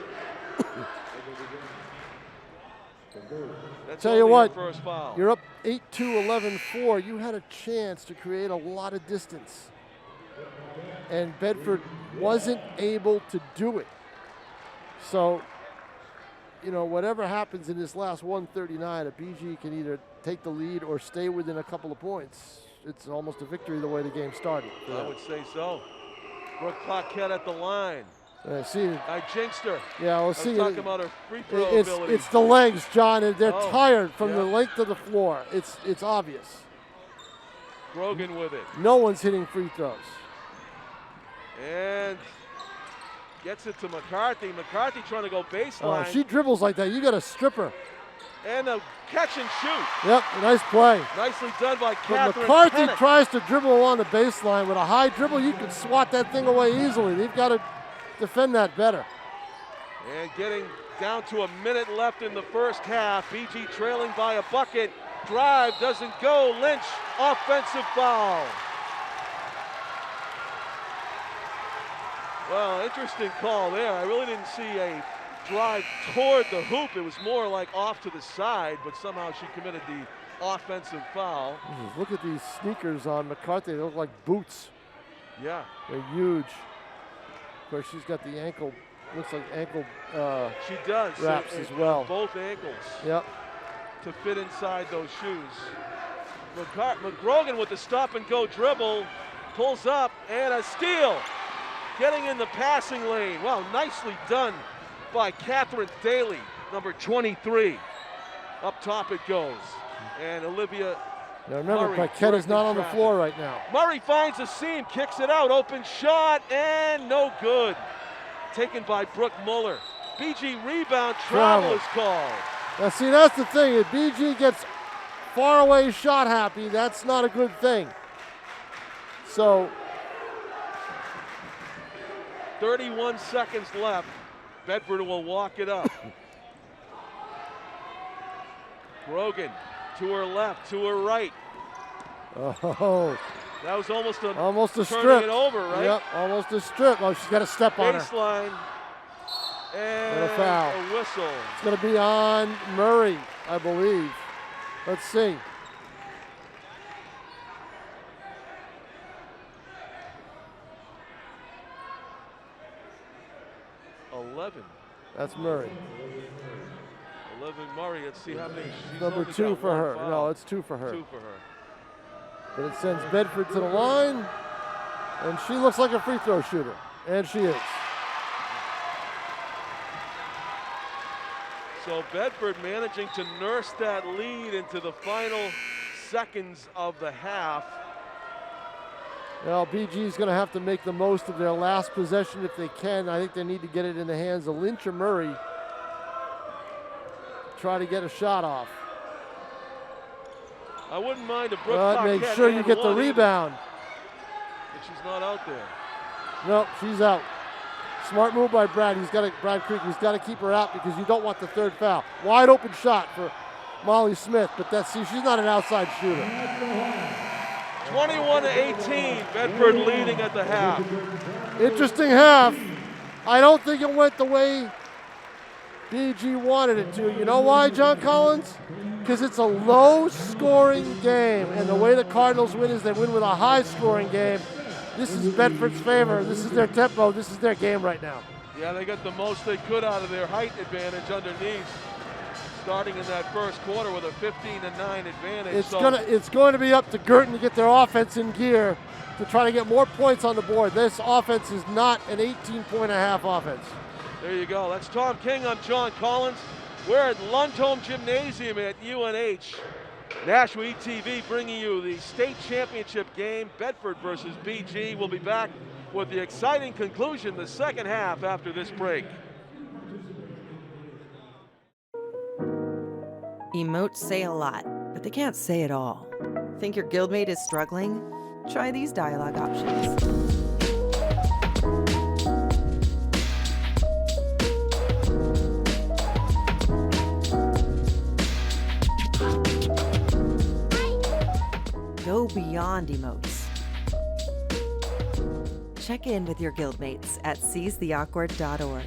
That's Tell you only what, her first foul. you're up 8-2, 11-4. You had a chance to create a lot of distance. And Bedford wasn't able to do it. So, you know, whatever happens in this last 139, a BG can either take the lead or stay within a couple of points. It's almost a victory the way the game started. I would say so. Brooke Paquette at the line. I jinxed her. Yeah, well, I was talking about her free throw ability. It's the legs, John, and they're tired from the length of the floor. It's obvious. Grogan with it. No one's hitting free throws. And gets it to McCarthy. McCarthy trying to go baseline. She dribbles like that. You got to strip her. And a catch and shoot. Yep, nice play. Nicely done by But Catherine McCarthy Pennant. tries to dribble along the baseline. With a high dribble, you can swat that thing away easily. They've got to defend that better. And getting Down to a minute left in the first half. BG trailing by a bucket. Drive doesn't go. Lynch, offensive foul. Well, interesting call there. I really didn't see a drive toward the hoop. It was more like off to the side, but somehow she committed the offensive foul. Look at these sneakers on McCarthy. They look like boots. Yeah. They're huge. Of course, she's got the ankle, looks like ankle she does. wraps as well. Both ankles. Yep. To fit inside those shoes. McGrogan with the stop and go dribble, pulls up and a steal. Getting in the passing lane. Wow, nicely done by Catherine Daly, number 23. Up top it goes. And Olivia Now remember, Murray Paquette is not on the traffic. floor right now. Murray finds a seam, kicks it out, open shot, and no good. Taken by Brooke Muller. BG rebound, travel is called. Now see, that's the thing. If BG gets far away shot happy, that's not a good thing. So 31 seconds left. Bedford will walk it up. Grogan to her left, to her right. Oh, that was almost a strip. Turning it over, right? Yep, almost a strip. Oh, she's got to step on her. Baseline. And a foul. a whistle. It's going to be on Murray, I believe. Let's see. That's Murray. 11 Murray. Let's see how many. She's Number only 2 got for one her. foul. No, it's 2 for her. 2 for her. But it sends Bedford to the line, and she looks like a free throw shooter, and she is. So Bedford managing to nurse that lead into the final seconds of the half. Well, BG is going to have to make the most of their last possession if they can. I think they need to get it in the hands of Lynch or Murray. Try to get a shot off. I wouldn't mind a Brooke But make Paquette sure you and get the one rebound. But she's not out there. Nope, she's out. Smart move by Brad. Brad Creek. He's got to keep her out because you don't want the third foul. Wide open shot for Molly Smith, but she's not an outside shooter. 21-18, Bedford leading at the half. Interesting half. I don't think it went the way BG wanted it to. You know why, John Collins? Because it's a low-scoring game, and the way the Cardinals win is they win with a high-scoring game. This is Bedford's favor. This is their tempo. This is their game right now. Yeah, they got the most they could out of their height advantage underneath. Starting in that first quarter with a 15-9 advantage. It's going to be up to Guertin to get their offense in gear to try to get more points on the board. This offense is not an 18-point-and-a-half offense. There you go. That's Tom King. I'm John Collins. We're at Lundholm Gymnasium at UNH. Nashua ETV bringing you the state championship game, Bedford versus BG. We'll be back with the exciting conclusion, the second half after this break. Emotes say a lot, but they can't say it all. Think your guildmate is struggling? Try these dialogue options. Go beyond emotes. Check in with your guildmates at seizetheawkward.org.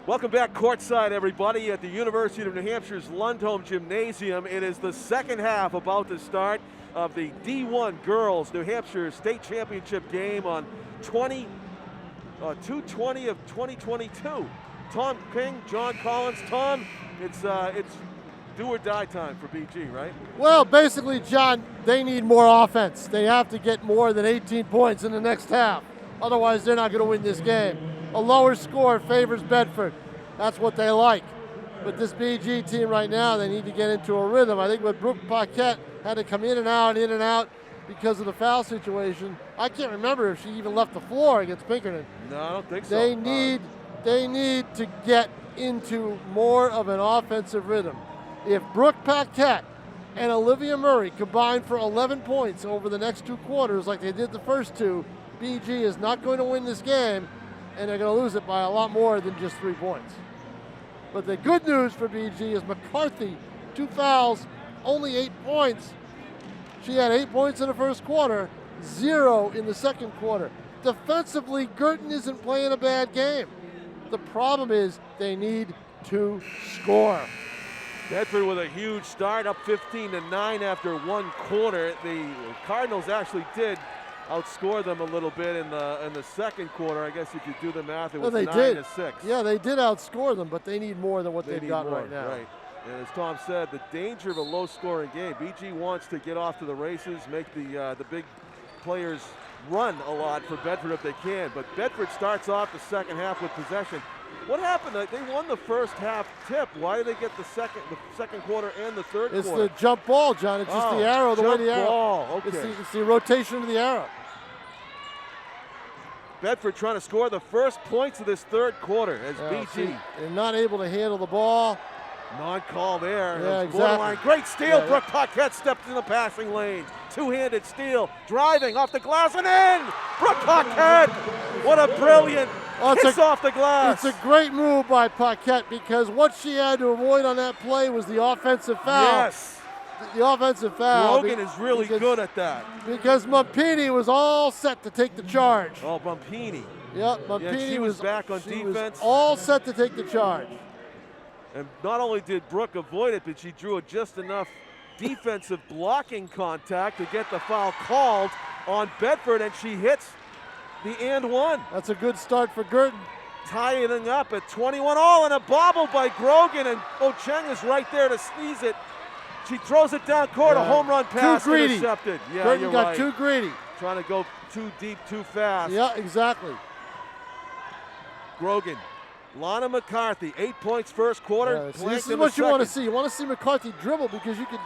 Welcome back courtside, everybody, at the University of New Hampshire's Lundholm Gymnasium. It is the second half about to start of the D1 Girls New Hampshire State Championship game on 2/20 of 2022. Tom King, John Collins. Tom, it's do or die time for BG, right? Well, basically, John, they need more offense. They have to get more than 18 points in the next half. Otherwise, they're not going to win this game. A lower score favors Bedford. That's what they like. But this BG team right now, they need to get into a rhythm. I think with Brooke Paquette had to come in and out because of the foul situation. I can't remember if she even left the floor against Pinkerton. No, I don't think so. They need to get into more of an offensive rhythm. If Brooke Paquette and Olivia Murray combine for 11 points over the next 2 quarters like they did the first 2, BG is not going to win this game, and they're going to lose it by a lot more than just 3 points. But the good news for BG is McCarthy, 2 fouls, only 8 points. She had 8 points in the first quarter, 0 in the second quarter. Defensively, Guertin isn't playing a bad game. The problem is they need to score. Bedford with a huge start, up 15-9 after 1 quarter. The Cardinals actually did outscore them a little bit in the second quarter. I guess if you do the math, it was 9-6. Yeah, they did outscore them, but they need more than what they've got right now. Right. And as Tom said, the danger of a low-scoring game. BG wants to get off to the races, make the big players run a lot for Bedford if they can. But Bedford starts off the second half with possession. What happened? They won the first half tip. Why did they get the second quarter and the third quarter? It's the jump ball, John. It's just the arrow, the way the arrow. Ball. Okay. It's the rotation of the arrow. Bedford trying to score the first points of this third quarter as BG. They're not able to handle the ball. Non-call there. Yeah, exactly. Great steal. Brooke Paquette stepped in the passing lane. Two-handed steal. Driving off the glass and in. Brooke Paquette. What a brilliant kiss off the glass. It's a great move by Paquette because what she had to avoid on that play was the offensive foul. Yes. The offensive foul. Grogan is really good at that. Because Mumpini was all set to take the charge. Oh, Mumpini. Yep, Mumpini she was back on defense. defense. Was all set to take the charge. And not only did Brooke avoid it, but she drew just enough defensive blocking contact to get the foul called on Bedford, and she hits the and one. That's a good start for Guertin. Tying up at 21 all, and a bobble by Grogan, and Cheng is right there to sneeze it. She throws it down court, a home run pass too greedy. Intercepted. Yeah, Guertin you're got right. too greedy. Trying to go too deep, too fast. Yeah, exactly. Grogan. Lana McCarthy, 8 points first quarter. Yeah, this is what you want to see. You want to see McCarthy dribble because you can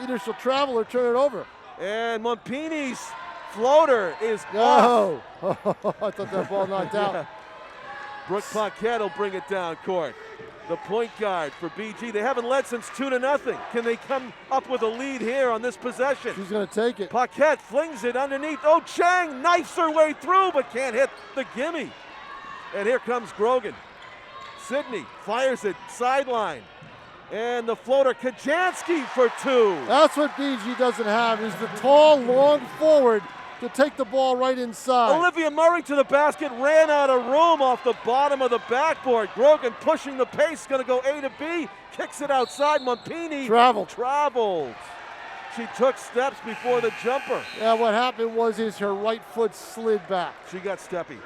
either she'll travel or turn it over. And Mumpini's floater is off. I thought that ball knocked out. Brooke Paquette will bring it down court. The point guard for BG. They haven't led since 2-0. Can they come up with a lead here on this possession? She's going to take it. Paquette flings it underneath. Cheng knifes her way through but can't hit the gimme. And here comes Grogan. Sydney fires it sideline. And the floater, Kajansky for 2. That's what BG doesn't have, is the tall, long forward to take the ball right inside. Olivia Murray to the basket, ran out of room off the bottom of the backboard. Grogan pushing the pace, going to go A to B, kicks it outside. Mumpini traveled. She took steps before the jumper. Yeah, what happened was her right foot slid back. She got steppy.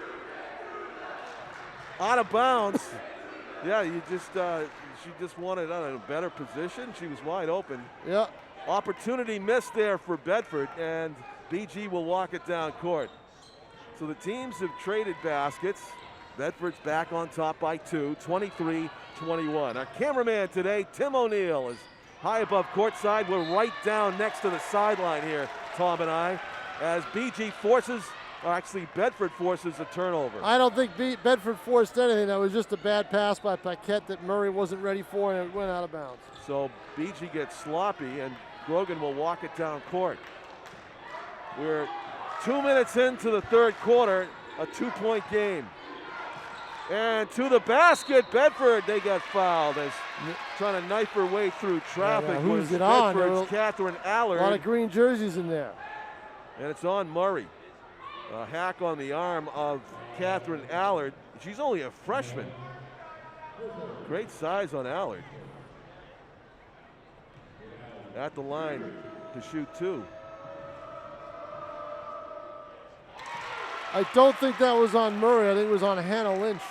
Out of bounds. Yeah, she just wanted a better position. She was wide open. Yeah. Opportunity missed there for Bedford, and BG will walk it down court. So the teams have traded baskets. Bedford's back on top by 2, 23-21. Our cameraman today, Tim O'Neill, is high above courtside. We're right down next to the sideline here, Tom and I, as BG Bedford forces a turnover. I don't think Bedford forced anything. That was just a bad pass by Paquette that Murray wasn't ready for, and it went out of bounds. So BG gets sloppy, and Grogan will walk it down court. We're 2 minutes into the third quarter, a 2-point game. And to the basket, Bedford, they got fouled as trying to knife her way through traffic. Who's it on? Bedford's Catherine Allard. A lot of green jerseys in there. And it's on Murray. A hack on the arm of Catherine Allard. She's only a freshman. Great size on Allard. At the line to shoot 2. I don't think that was on Murray. I think it was on Hannah Lynch.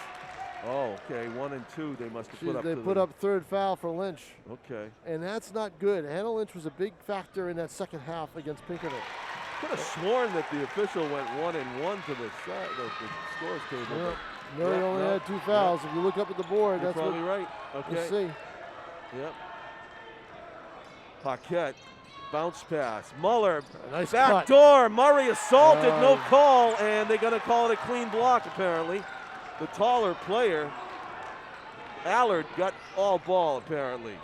Oh, okay. 1 and 2 they must have put up. They put up third foul for Lynch. Okay. And that's not good. Hannah Lynch was a big factor in that second half against Pinkerton. Could have sworn that the official went 1 and 1 to the scores table. Yeah. Murray only had 2 fouls. If you look up at the board, You're that's probably right. Okay. We'll see. Yep. Paquette, bounce pass. Muller, nice back cut. door. Murray assaulted, no call, and they're going to call it a clean block apparently. The taller player, Allard, got all ball apparently.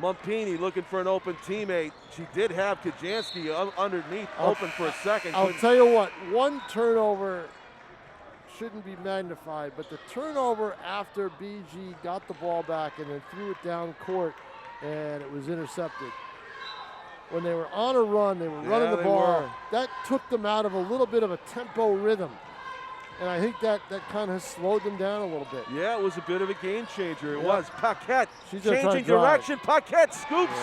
Mumpini looking for an open teammate. She did have Kajanski underneath open for a second. I'll tell you what, one turnover shouldn't be magnified, but the turnover after BG got the ball back and then threw it down court and it was intercepted. When they were on a run, they were running the ball. That took them out of a little bit of a tempo rhythm. And I think that kind of slowed them down a little bit. Yeah, it was a bit of a game changer. It was. Paquette She's just changing direction. Paquette scoops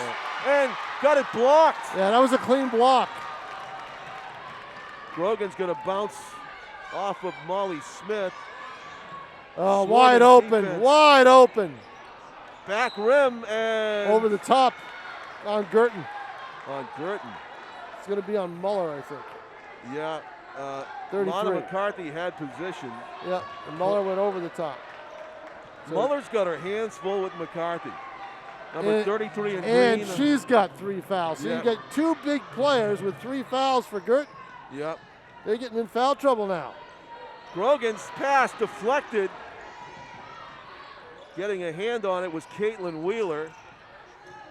and got it blocked. Yeah, that was a clean block. Grogan's going to bounce off of Molly Smith. Oh, wide open, defense. wide open. Back rim and over the top on Guertin. On Guertin. It's going to be on Muller, I think. Yeah. 33. Lana McCarthy had position. Yeah, and Muller went over the top. So Muller's got her hands full with McCarthy. Number 33 in green. And she's got 3 fouls. So Yeah. you get 2 big players with 3 fouls for Guertin. Yep. They're getting in foul trouble now. Grogan's pass deflected. Getting a hand on it was Caitlin Wheeler.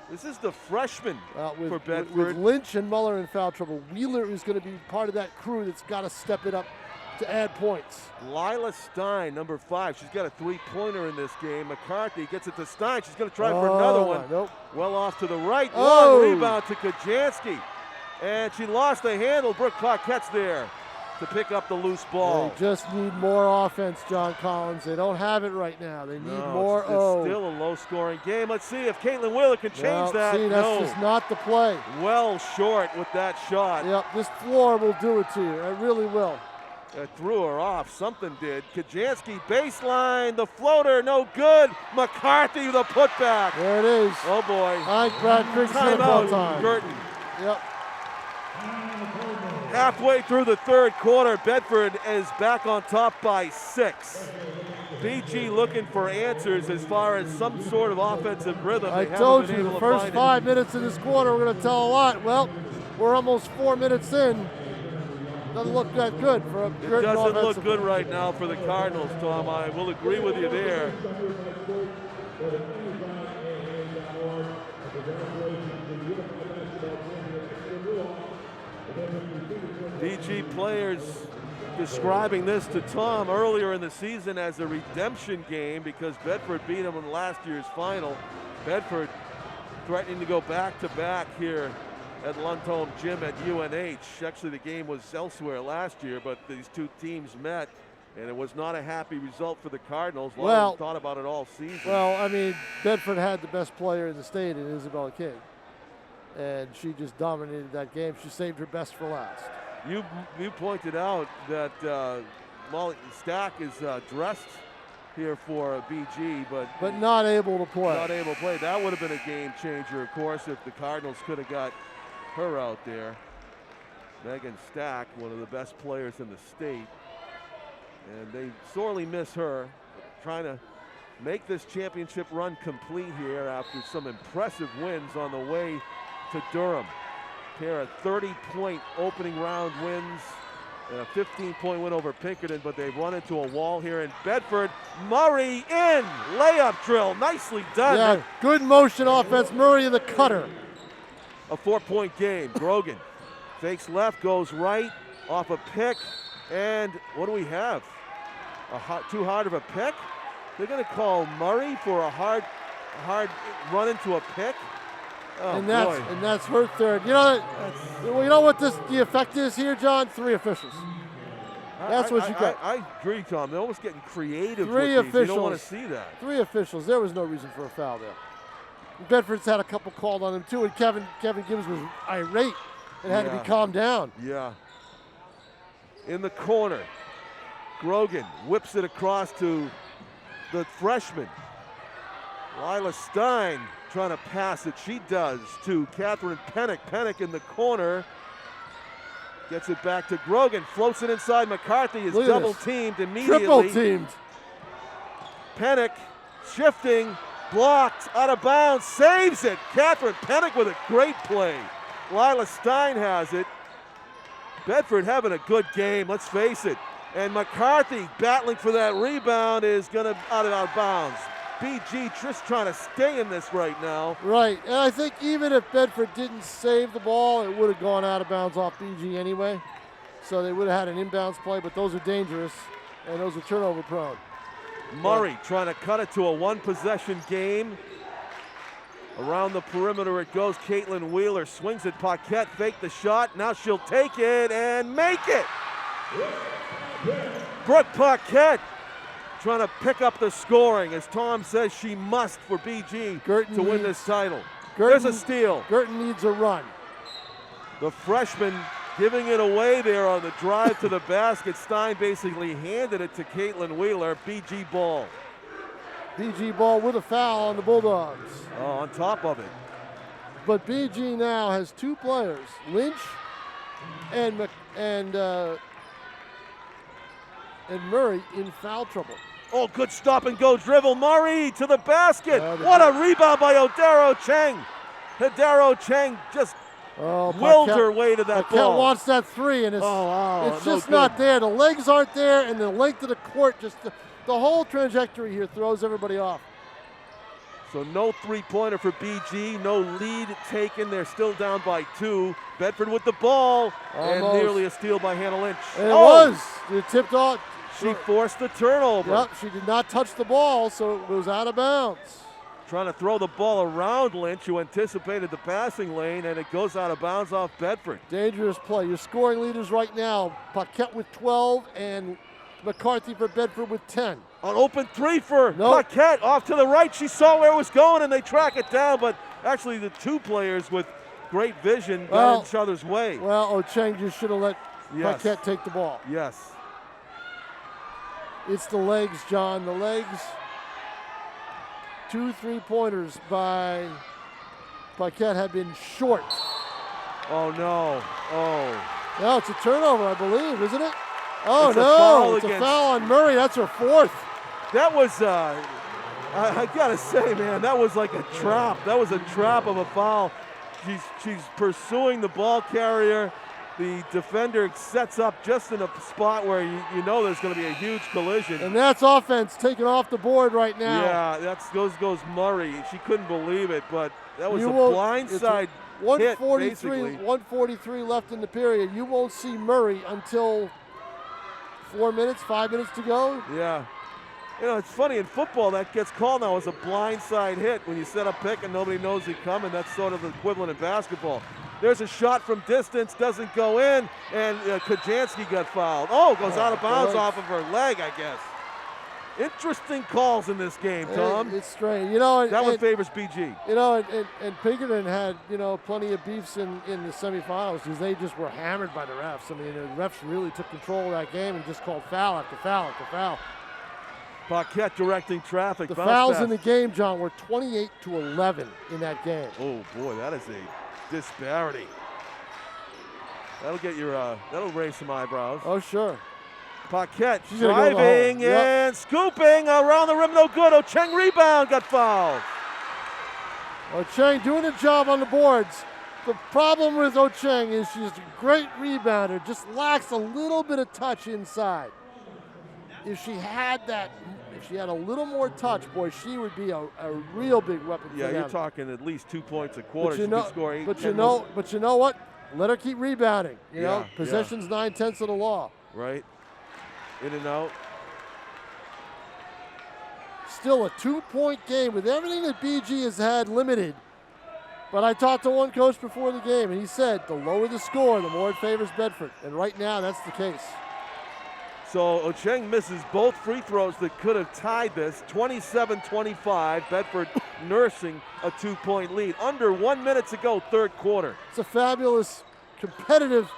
This is the freshman for Bedford. With Lynch and Muller in foul trouble, Wheeler is going to be part of that crew that's got to step it up to add points. Lila Stein, number 5. She's got a 3-pointer in this game. McCarthy gets it to Stein. She's going to try for another one. Nope. Well off to the right. Oh. Long rebound to Kajanski. And she lost the handle. Brooke Paquette's there to pick up the loose ball. They just need more offense, John Collins. They don't have it right now. They need more. It's still a low-scoring game. Let's see if Caitlin Wheeler can change that. See, that's just not the play. Well short with that shot. Yep, this floor will do it to you. It really will. It threw her off. Something did. Kajanski baseline. The floater, no good. McCarthy, the putback. There it is. Oh, boy. I think Brad Crick's Timeout, time. Guertin. Yep. Halfway through the third quarter, Bedford is back on top by 6. BG looking for answers as far as some sort of offensive rhythm. I told you, the first 5 minutes of this quarter we're going to tell a lot. Well, we're almost 4 minutes in. Doesn't look that good for a It doesn't look good right now for the Cardinals, Tom. I will agree with you there. BG players describing this to Tom earlier in the season as a redemption game because Bedford beat them in last year's final. Bedford threatening to go back-to-back here at Lundholm Gym at UNH. Actually, the game was elsewhere last year, but these two teams met, and it was not a happy result for the Cardinals. Well, thought about it all season. Well, I mean, Bedford had the best player in the state in Isabella King, and she just dominated that game. She saved her best for last. You pointed out that Molly Stack is dressed here for BG, but not able to play. Not able to play. That would have been a game changer, of course, if the Cardinals could have got her out there. Megan Stack, one of the best players in the state, and they sorely miss her. Trying to make this championship run complete here after some impressive wins on the way to Durham. Pair of 30-point opening round wins and a 15-point win over Pinkerton, but they've run into a wall here in Bedford. Murray in, layup drill, nicely done. Yeah, good motion offense, Murray in the cutter. A 4-point game. Grogan fakes left, goes right, off a pick, and what do we have? Too hard of a pick? They're going to call Murray for a hard run into a pick. Oh, and that's her third. You know what the effect is here, John? 3 officials. That's what you got. I agree, Tom. They're almost getting creative 3 with these. officials. You don't want to see that. 3 officials. There was no reason for a foul there. Bedford's had a couple called on him too, and Kevin Gibbs was irate and had to be calmed down. Yeah. In the corner, Grogan whips it across to the freshman. Lila Stein trying to pass it. She does to Catherine Pennick. Pennick in the corner. Gets it back to Grogan. Floats it inside. McCarthy is double teamed immediately. Triple teamed. Pennick shifting. Blocked. Out of bounds. Saves it. Catherine Pennick with a great play. Lila Stein has it. Bedford having a good game. Let's face it. And McCarthy battling for that rebound is going to out of bounds. BG just trying to stay in this right now. Right, and I think even if Bedford didn't save the ball, it would have gone out of bounds off BG anyway. So they would have had an inbounds play, but those are dangerous, and those are turnover prone. Murray trying to cut it to a one-possession game. Around the perimeter it goes. Caitlin Wheeler swings it. Paquette faked the shot. Now she'll take it and make it. Brooke Paquette trying to pick up the scoring, as Tom says she must for BG to win this title. There's a steal. Guertin needs a run. The freshman giving it away there on the drive to the basket. Stein basically handed it to Caitlin Wheeler. BG ball. BG ball with a foul on the Bulldogs. Oh, on top of it. But BG now has two players, Lynch and Murray, in foul trouble. Oh, good stop and go dribble. Murray to the basket. What a rebound by Odero Cheng. Odero Cheng just willed her way to that ball. Paquette wants that three, and it's just not there. The legs aren't there, and the length of the court, just the whole trajectory here throws everybody off. So no three-pointer for BG, no lead taken. They're still down by 2. Bedford with the ball, and nearly a steal by Hannah Lynch. And it was. It tipped off. She forced the turnover. Yep, she did not touch the ball, so it was out of bounds. Trying to throw the ball around Lynch, who anticipated the passing lane, and it goes out of bounds off Bedford. Dangerous play. Your scoring leaders right now, Paquette with 12 and McCarthy for Bedford with 10. An open three for Paquette off to the right. She saw where it was going, and they track it down, but actually the two players with great vision got in each other's way. Well, Cheng just should have let Paquette take the ball. Yes. It's the legs, John, the legs. 2 3-pointers by Paquette have been short. Oh, no. Oh. No, it's a turnover, I believe, isn't it? Oh, no, it's a foul on Murray. That's her 4th. That was, I got to say, man, that was like a trap. That was a trap of a foul. She's pursuing the ball carrier. The defender sets up just in a spot where you know there's going to be a huge collision. And that's offense taken off the board right now. Yeah, goes Murray. She couldn't believe it, but that was a blindside hit, basically. 1:43 left in the period. You won't see Murray until 4 minutes, 5 minutes to go. Yeah. You know, it's funny, in football, that gets called now as a blindside hit. When you set a pick and nobody knows it coming, that's sort of the equivalent in basketball. There's a shot from distance, doesn't go in, and Kajansky got fouled. Oh, goes out of bounds off of her leg, I guess. Interesting calls in this game, Tom. It's strange. You know, that one favors BG. You know, and Pinkerton had, plenty of beefs in the semifinals because they just were hammered by the refs. I mean, the refs really took control of that game and just called foul after foul after foul. Paquette directing traffic. The fouls in the game, John, were 28-11 in that game. Oh, boy, that is a disparity. That'll get your, that'll raise some eyebrows. Oh, sure. Paquette driving and scooping around the rim, no good. Cheng rebound, got fouled. Cheng doing a job on the boards. The problem with Cheng is she's a great rebounder, just lacks a little bit of touch inside. If she had a little more touch, boy, she would be a real big weapon for them. Yeah, you're talking at least 2 points a quarter. But you know what? Let her keep rebounding. You know, possession's 9/10 of the law. Right. In and out. Still a 2-point game with everything that BG has had limited. But I talked to one coach before the game, and he said the lower the score, the more it favors Bedford. And right now, that's the case. So Cheng misses both free throws that could have tied this. 27-25, Bedford nursing a 2-point lead. Under 1 minute to go, third quarter. It's a fabulous, competitive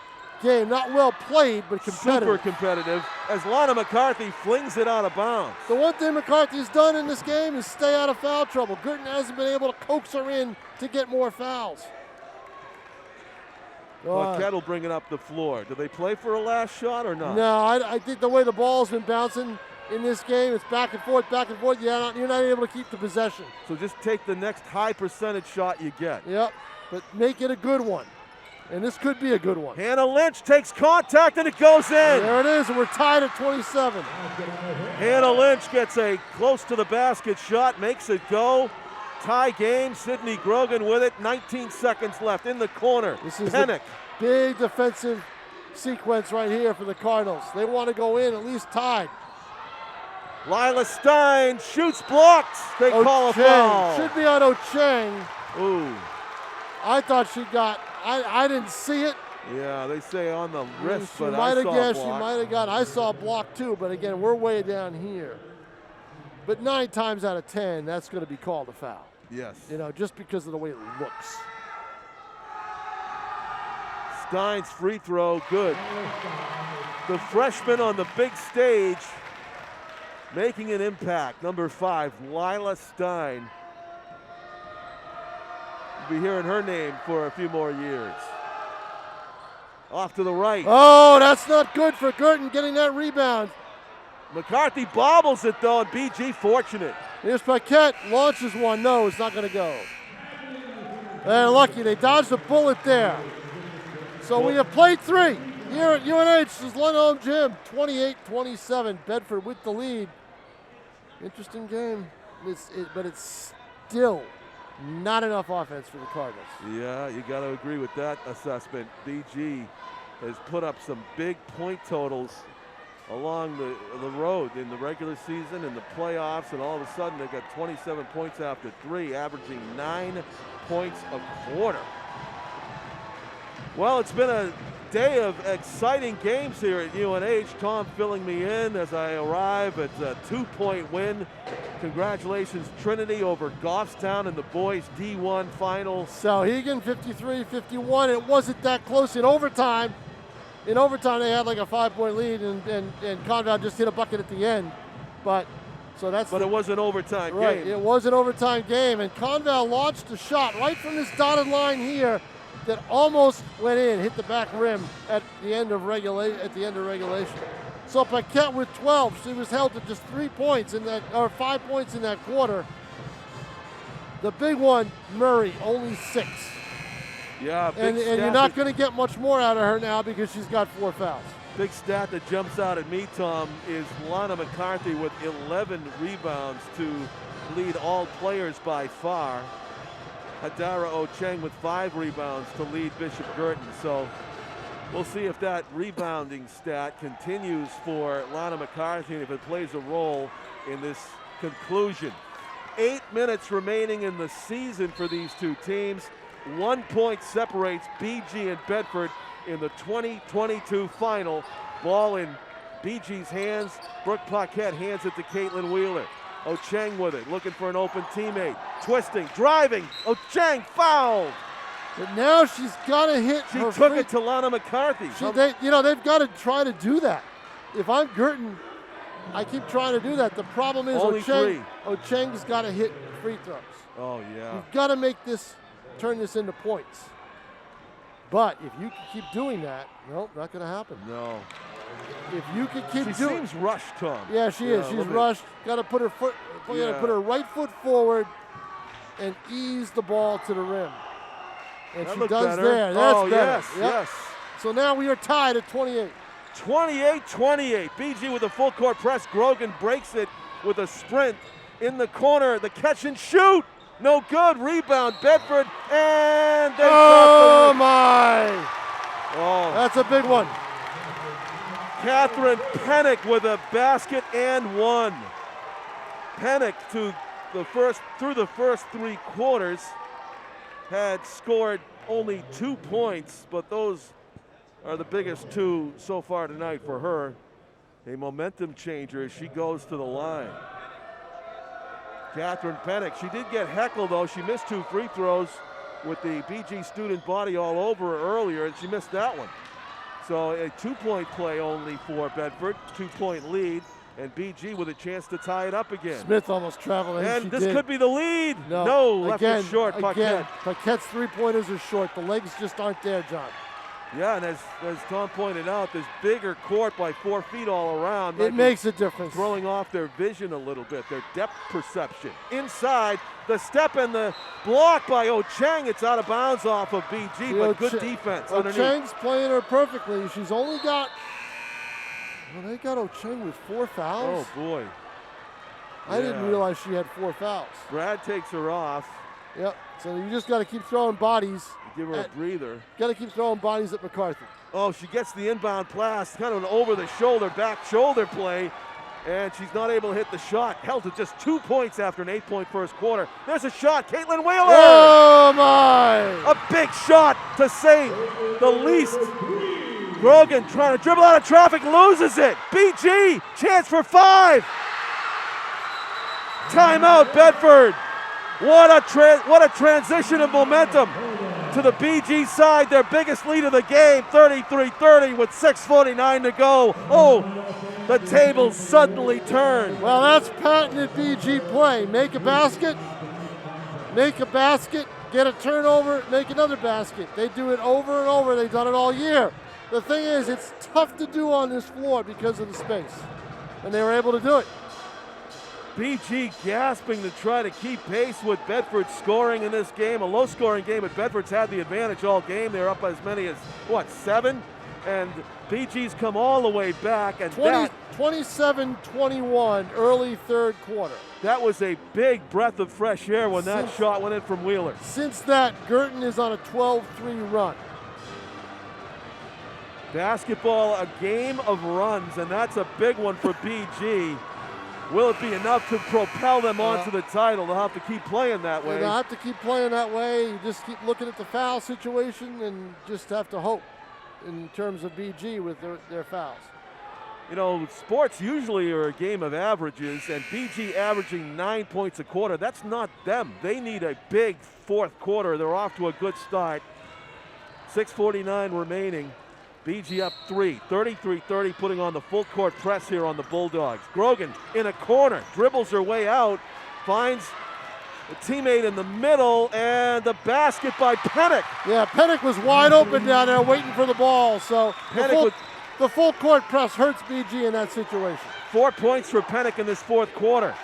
game. Not well played, but competitive. Super competitive as Lana McCarthy flings it out of bounds. The one thing McCarthy's done in this game is stay out of foul trouble. Guertin hasn't been able to coax her in to get more fouls. Paquette will bring it up the floor. Do they play for a last shot or not? No, I think the way the ball's been bouncing in this game, it's back and forth, back and forth. You're not able to keep the possession. So just take the next high percentage shot you get. Yep, but make it a good one. And this could be a good one. Hannah Lynch takes contact and it goes in. There it is, and we're tied at 27. Hannah Lynch gets a close to the basket shot, makes it go. Tie game, Sydney Grogan with it. 19 seconds left in the corner. This is Pennock. a big defensive sequence right here for the Cardinals. They want to go in at least tied. Lila Stein shoots, blocked. They call a foul. Should be on Ocheng. Ooh. I thought she got, I didn't see it. Yeah, they say on the wrist, She but might I have saw guessed, a she block. might have got, I saw a block too, but again, we're way down here. But 9 times out of 10, that's going to be called a foul. Yes. You know, just because of the way it looks. Stein's free throw, good. The freshman on the big stage making an impact. Number 5, Lila Stein. You'll be hearing her name for a few more years. Off to the right. Oh, that's not good for Guertin getting that rebound. McCarthy bobbles it though, and BG fortunate. Here's Paquette, launches one. No, it's not going to go. They're lucky. They dodged a bullet there. So we have played 3 here at UNH's Lundholm Gym. 28-27. Bedford with the lead. Interesting game, but it's still not enough offense for the Cardinals. Yeah, you got to agree with that assessment. BG has put up some big point totals along the road in the regular season and the playoffs, and all of a sudden they got 27 points after 3, averaging 9 points a quarter. Well, it's been a day of exciting games here at UNH. Tom filling me in as I arrive at a 2-point win. Congratulations, Trinity over Goffstown in the boys D1 final. Sauhegan 53-51. It wasn't that close in overtime. In overtime, they had like a 5-point lead, and Conval just hit a bucket at the end. But it was an overtime game. Right, it was an overtime game, and Conval launched a shot right from this dotted line here that almost went in, hit the back rim at the end of regulation. So Paquette with 12. She was held to just 3 points or 5 points in that quarter. The big one, Murray, only 6. Yeah, and you're not going to get much more out of her now because she's got 4 fouls. Big stat that jumps out at me, Tom, is Lana McCarthy with 11 rebounds to lead all players by far. Hadara Ocheng with 5 rebounds to lead Bishop Guertin. So we'll see if that rebounding stat continues for Lana McCarthy and if it plays a role in this conclusion. 8 minutes remaining in the season for these two teams. 1 point separates BG and Bedford in the 2022 final. Ball in BG's hands. Brooke Paquette hands it to Caitlin Wheeler. Ocheng with it, looking for an open teammate. Twisting, driving. Ocheng fouled. But now she's got to hit. She took it to Lana McCarthy. They've got to try to do that. If I'm Guertin, I keep trying to do that. The problem is Ocheng's got to hit free throws. Oh, yeah. You've got to turn this into points. But if you can keep doing that, no, not going to happen. No. If you can keep doing, she seems rushed, Tom. Yeah, she is. She's rushed. Got to put her foot. Got to put her right foot forward and ease the ball to the rim. And that she does better. there. That's better. Yes, yep. yes. So now we are tied at 28. 28-28. BG with a full court press. Grogan breaks it with a sprint in the corner. The catch and shoot. No good. Rebound. Bedford. And they oh, my. Oh. That's a big one. Catherine Pennock with a basket and 1. Pennock through the first 3 quarters had scored only 2 points, but those are the biggest 2 so far tonight for her. A momentum changer as she goes to the line. Catherine Pennock, she did get heckled though. She missed 2 free throws with the BG student body all over her earlier, and she missed that one. So a 2-point play only for Bedford, 2-point lead, and BG with a chance to tie it up again. Smith almost traveled in. And this could be the lead. No, left it short, Paquette. Paquette's 3-pointers are short. The legs just aren't there, John. Yeah, and as Tom pointed out, this bigger court by 4 feet all around. It makes a difference. Throwing off their vision a little bit, their depth perception. Inside, the step and the block by Ocheng. It's out of bounds off of BG, but good defense underneath. Ocheng's playing her perfectly. She's only got, well, they got Ocheng with 4 fouls. Oh, boy. I didn't realize she had 4 fouls. Brad takes her off. Yep, so you just got to keep throwing bodies. Give her a breather. Got to keep throwing bodies at McCarthy. Oh, she gets the inbound pass, kind of an over-the-shoulder, back shoulder play, and she's not able to hit the shot. Held to just 2 points after an 8-point first quarter. There's a shot, Caitlin Wheeler! Oh, my! A big shot to say the least. Grogan trying to dribble out of traffic, loses it. BG, chance for 5. Timeout, Bedford. What a transition of momentum to the BG side, their biggest lead of the game, 33-30 with 6:49 to go. Oh, the tables suddenly turn. Well, that's patented BG play. Make a basket, get a turnover, make another basket. They do it over and over. They've done it all year. The thing is, it's tough to do on this floor because of the space, and they were able to do it. BG gasping to try to keep pace with Bedford scoring in this game. A low-scoring game, but Bedford's had the advantage all game. They're up as many as, 7? And BG's come all the way back. And 27-21, early third quarter. That was a big breath of fresh air when that shot went in from Wheeler. Since that, Guertin is on a 12-3 run. Basketball, a game of runs, and that's a big one for BG. Will it be enough to propel them onto the title? They'll have to keep playing that way. They'll have to keep playing that way. You just keep looking at the foul situation and just have to hope in terms of BG with their fouls. You know, sports usually are a game of averages, and BG averaging 9 points a quarter. That's not them. They need a big fourth quarter. They're off to a good start. 6:49 remaining. BG up 3, 33-30, putting on the full court press here on the Bulldogs. Grogan in a corner, dribbles her way out, finds a teammate in the middle, and the basket by Pennick. Yeah, Pennick was wide open down there waiting for the ball, so the full court press hurts BG in that situation. 4 points for Pennick in this fourth quarter.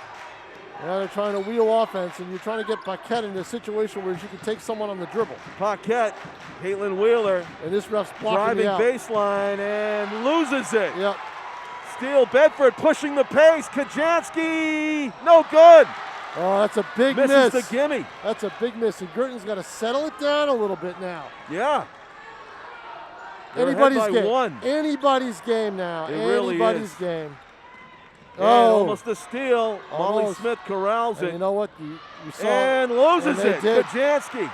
Yeah, they're trying to wheel offense, and you're trying to get Paquette in a situation where she can take someone on the dribble. Paquette, Caitlin Wheeler, and this ref's blocking driving baseline and loses it. Yep. Steele Bedford pushing the pace. Kajansky, no good. Oh, that's a big miss. Misses the gimme. That's a big miss, and Guertin's got to settle it down a little bit now. Yeah. Anybody's game. One. Anybody's game now. It really Anybody's is. game. And almost a steal. Almost. Molly Smith corrals it. And you know what? You saw and loses and it. Kajansky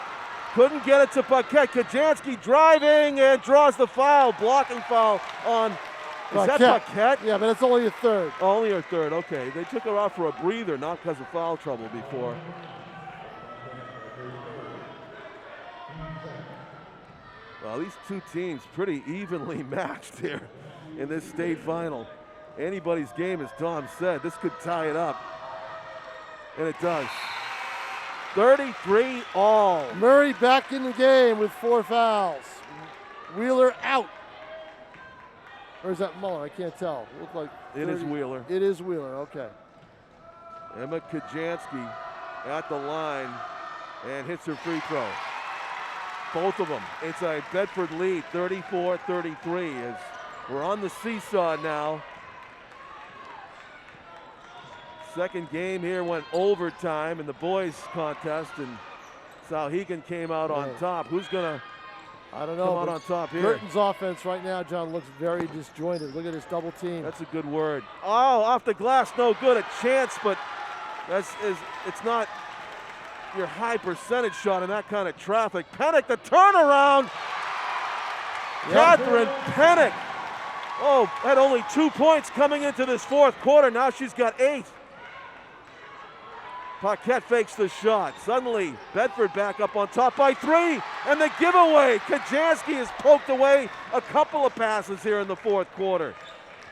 couldn't get it to Paquette. Kajansky driving and draws the foul. Blocking foul on. Is that Paquette? Yeah, but it's only a third. Only a third. Okay. They took her off for a breather, not because of foul trouble before. Well, these two teams pretty evenly matched here in this state final. Anybody's game, as Tom said. This could tie it up. And it does. 33 all. Murray back in the game with 4 fouls. Wheeler out. Or is that Muller? I can't tell. It looked like it is Wheeler. It is Wheeler, okay. Emma Kajansky at the line and hits her free throw. Both of them. It's a Bedford lead, 34-33, as we're on the seesaw now. Second game here went overtime in the boys contest, and Souhegan came out on top. Who's gonna come out on top here? Guertin's offense right now, John, looks very disjointed. Look at this double team. That's a good word. Oh, off the glass, no good. A chance, but it's not your high percentage shot in that kind of traffic. Pennick, the turnaround. Catherine Pennick. Oh, had only 2 points coming into this fourth quarter. Now she's got 8. Paquette fakes the shot. Suddenly, Bedford back up on top by 3. And the giveaway. Kajansky has poked away a couple of passes here in the fourth quarter.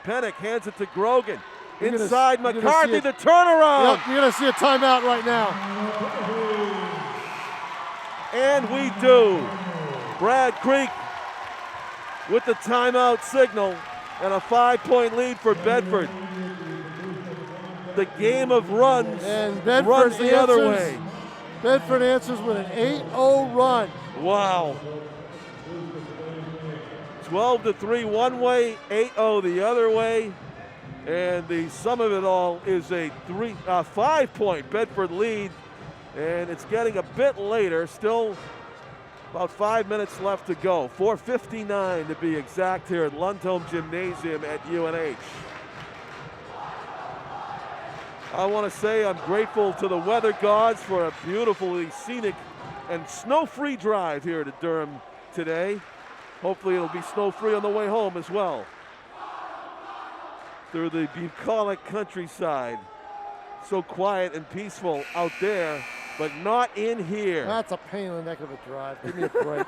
Pennick hands it to Grogan. Inside McCarthy, the turnaround. Yep, you're going to see a timeout right now. And we do. Brad Creek with the timeout signal and a 5-point lead for Bedford. The game of runs and Bedford runs the other way. Bedford answers with an 8-0 run. Wow. 12-3 one way, 8-0 the other way. And the sum of it all is a 5-point Bedford lead. And it's getting a bit later, still about 5 minutes left to go. 4:59 to be exact here at Lundholm Gymnasium at UNH. I want to say I'm grateful to the weather gods for a beautifully scenic and snow-free drive here to Durham today. Hopefully it'll be snow-free on the way home as well. Through the bucolic countryside. So quiet and peaceful out there, but not in here. That's a pain in the neck of a drive. Give me a break.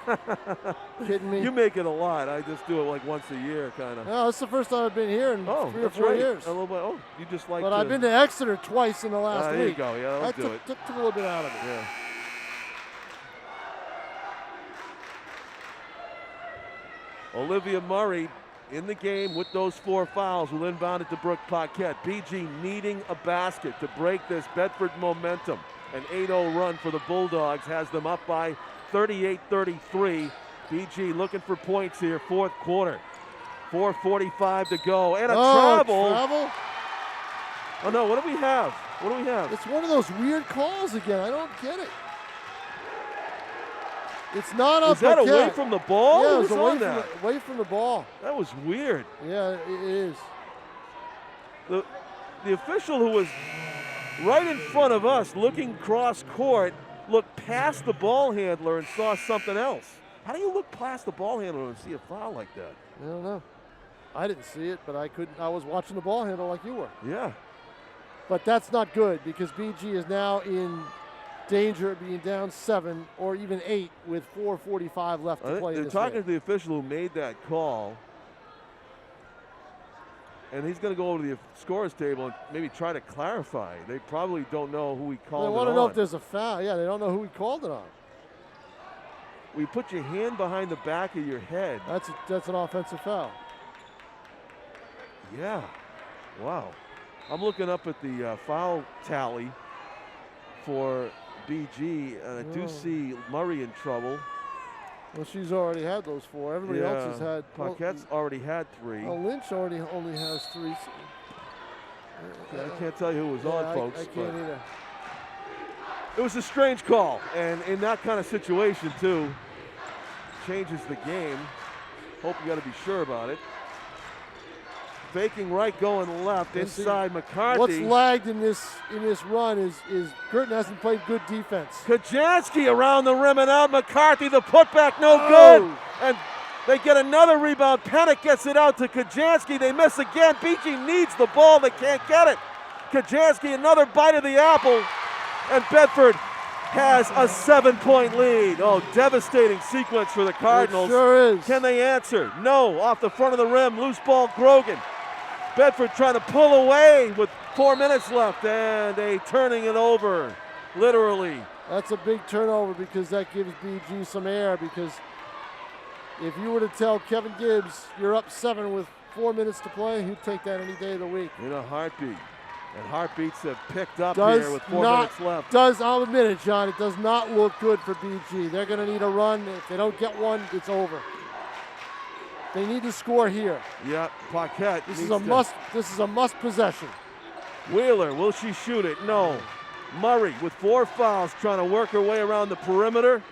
Kidding me? You make it a lot. I just do it like once a year, kind of. No, this is the first time I've been here in 3 or 4 years. A little bit. Oh, you just like. But I've been to Exeter twice in the last week. There you go. Yeah, that'll that do it. Took a little bit out of it. Yeah. Olivia Murray in the game with those 4 fouls will inbound it to Brooke Paquette. BG needing a basket to break this Bedford momentum. An 8-0 run for the Bulldogs has them up by 38-33. BG looking for points here, fourth quarter. 4:45 to go, and a travel. Oh no, what do we have? What do we have? It's one of those weird calls again. I don't get it. It's not on Paquette. Is that away from the ball? Yeah, it was away from the ball. That was weird. Yeah, it is. The official who was right in front of us looking cross court looked past the ball handler and saw something else. How do you look past the ball handler and see a foul like that? I don't know. I didn't see it, but I couldn't. I was watching the ball handle like you were. Yeah. But that's not good because BG is now in danger of being down 7 or even 8 with 4:45 left to play. They're talking to the official who made that call. And he's going to go over to the scorer's table and maybe try to clarify. They probably don't know who he called it on. They want to know if there's a foul. Yeah, they don't know who he called it on. We put your hand behind the back of your head. That's an offensive foul. Yeah. Wow. I'm looking up at the foul tally for BG, and I do see Murray in trouble. Well, she's already had those 4. Everybody else has had. Paquette's already had 3. Well, Lynch only has 3. Yeah, I can't tell you who was on, folks. I can't either. It was a strange call, and in that kind of situation, too, changes the game. Hope you got to be sure about it. Faking right, going left, inside McCarthy. What's lagged in this run is Guertin hasn't played good defense. Kajansky around the rim and out. McCarthy, the putback, no good. And they get another rebound. Panic gets it out to Kajansky. They miss again. BG needs the ball. They can't get it. Kajansky, another bite of the apple. And Bedford has a 7-point lead. Oh, devastating sequence for the Cardinals. It sure is. Can they answer? No. Off the front of the rim. Loose ball, Grogan. Bedford trying to pull away with 4 minutes left, and a turning it over, literally. That's a big turnover because that gives BG some air, because if you were to tell Kevin Gibbs you're up 7 with 4 minutes to play, he'd take that any day of the week. In a heartbeat. And heartbeats have picked up here with 4 minutes left. I'll admit it, John, it does not look good for BG. They're going to need a run. If they don't get one, it's over. They need to score here. Yeah, Paquette. This is a must. This is a must possession. Wheeler, will she shoot it? No. Murray with 4 fouls, trying to work her way around the perimeter.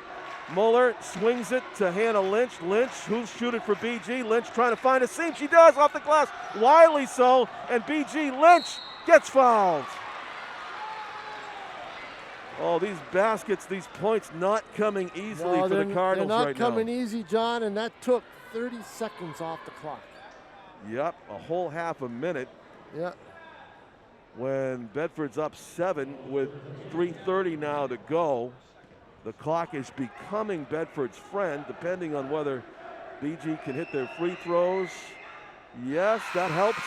Muller swings it to Hannah Lynch. Lynch, who'll shoot it for BG. Lynch trying to find a seam. She does off the glass. Wiley so, and BG Lynch gets fouled. Oh, these baskets, these points not coming easily for the Cardinals right now. They're not coming easy, John, and that took 30 seconds off the clock. Yep, a whole half a minute. Yeah. When Bedford's up 7 with 3:30 now to go. The clock is becoming Bedford's friend, depending on whether BG can hit their free throws. Yes, that helps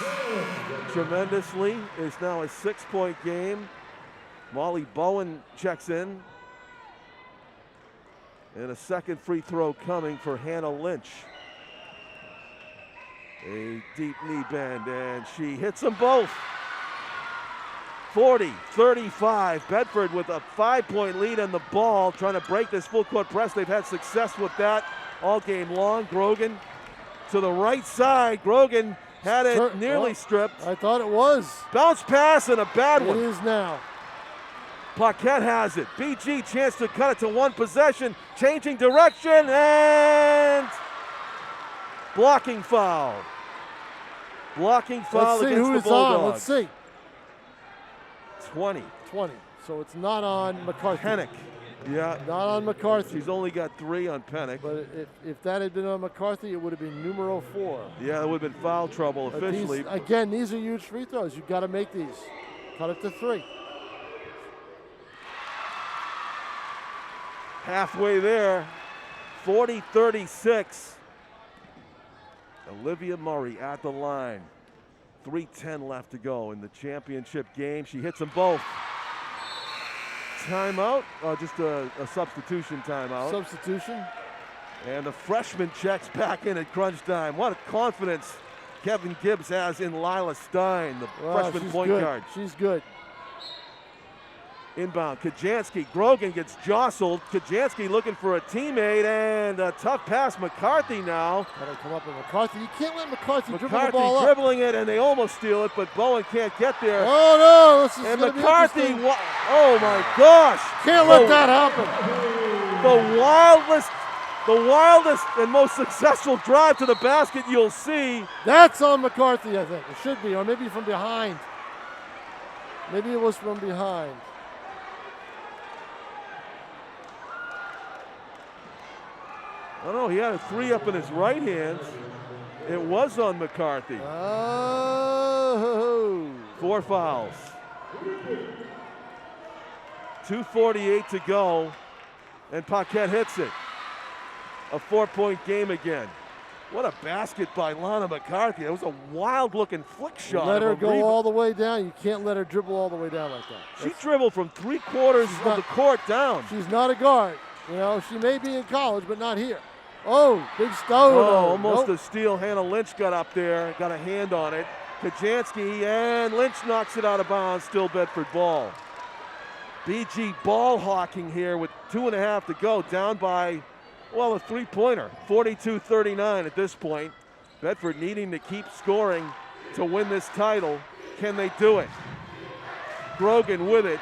tremendously. It's now a 6-point game. Molly Bowen checks in. And a second free throw coming for Hannah Lynch. A deep knee bend, and she hits them both. 40-35. Bedford with a 5-point lead on the ball, trying to break this full court press. They've had success with that all game long. Grogan to the right side. Grogan had it nearly stripped. I thought it was. Bounce pass and a bad one. It is now. Paquette has it. BG chance to cut it to one possession. Changing direction and blocking foul. Blocking foul Let's see against who the it's Bulldogs. on. Let's see. 20. 20. So it's not on McCarthy. Pennick. Yeah. Not on McCarthy. He's only got 3 on Pennick. But if that had been on McCarthy, it would have been numero 4. Yeah, it would have been foul trouble officially. These are huge free throws. You've got to make these. Cut it to 3. Halfway there, 40-36. Olivia Murray at the line. 3:10 left to go in the championship game. She hits them both. Timeout, just a substitution timeout. Substitution. And the freshman checks back in at crunch time. What a confidence Kevin Gibbs has in Lila Stein, the freshman point guard. She's good. Inbound, Kajansky. Grogan gets jostled. Kajansky looking for a teammate, and a tough pass. McCarthy now. Gotta come up with McCarthy. You can't let McCarthy dribble the ball up. Dribbling it, and they almost steal it, but Bowen can't get there. Oh no! This is and gonna McCarthy, be interesting. Oh my gosh! Can't let that happen. The wildest and most successful drive to the basket you'll see. That's on McCarthy, I think. It should be, or maybe from behind. Maybe it was from behind. I don't know, he had a 3 up in his right hand. It was on McCarthy. Oh. 4 fouls. 2:48 to go, and Paquette hits it. A 4-point game again. What a basket by Lana McCarthy. It was a wild-looking flick shot. Let her go all the way down. You can't let her dribble all the way down like that. She dribbled from 3/4 of the court down. She's not a guard. You know, she may be in college, but not here. Oh, big stone. Oh, almost a steal. Hannah Lynch got up there, got a hand on it. Kajansky, and Lynch knocks it out of bounds. Still Bedford ball. BG ball hawking here with 2.5 to go. Down by, well, a 3-pointer. 42-39 at this point. Bedford needing to keep scoring to win this title. Can they do it? Grogan with it.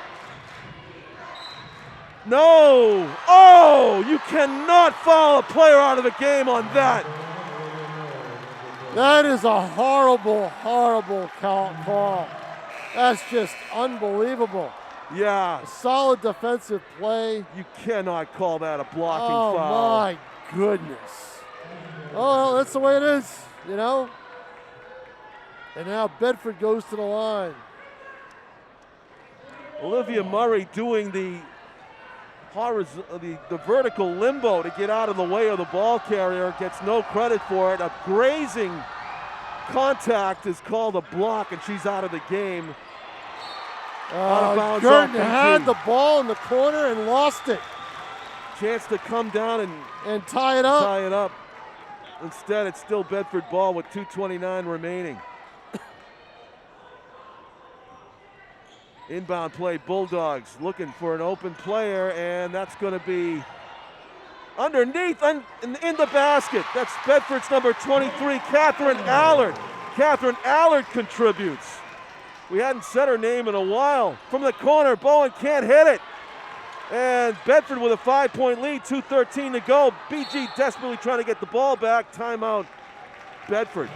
No! Oh, you cannot foul a player out of the game on that. That is a horrible, horrible call. That's just unbelievable. Yeah. A solid defensive play. You cannot call that a blocking foul. Oh, my goodness. Oh, well, that's the way it is, you know? And now Bedford goes to the line. Olivia Murray doing the vertical limbo to get out of the way of the ball carrier, gets no credit for it. A grazing contact is called a block, and she's out of the game. Out of bounds. Guertin had the ball in the corner and lost it. Chance to come down and tie it up. Tie it up. Instead, it's still Bedford ball with 2:29 remaining. Inbound play, Bulldogs looking for an open player, and that's going to be underneath in the basket. That's Bedford's number 23, Catherine Allard. Catherine Allard contributes. We hadn't said her name in a while. From the corner, Bowen can't hit it. And Bedford with a 5-point lead, 2:13 to go. BG desperately trying to get the ball back. Timeout, Bedford.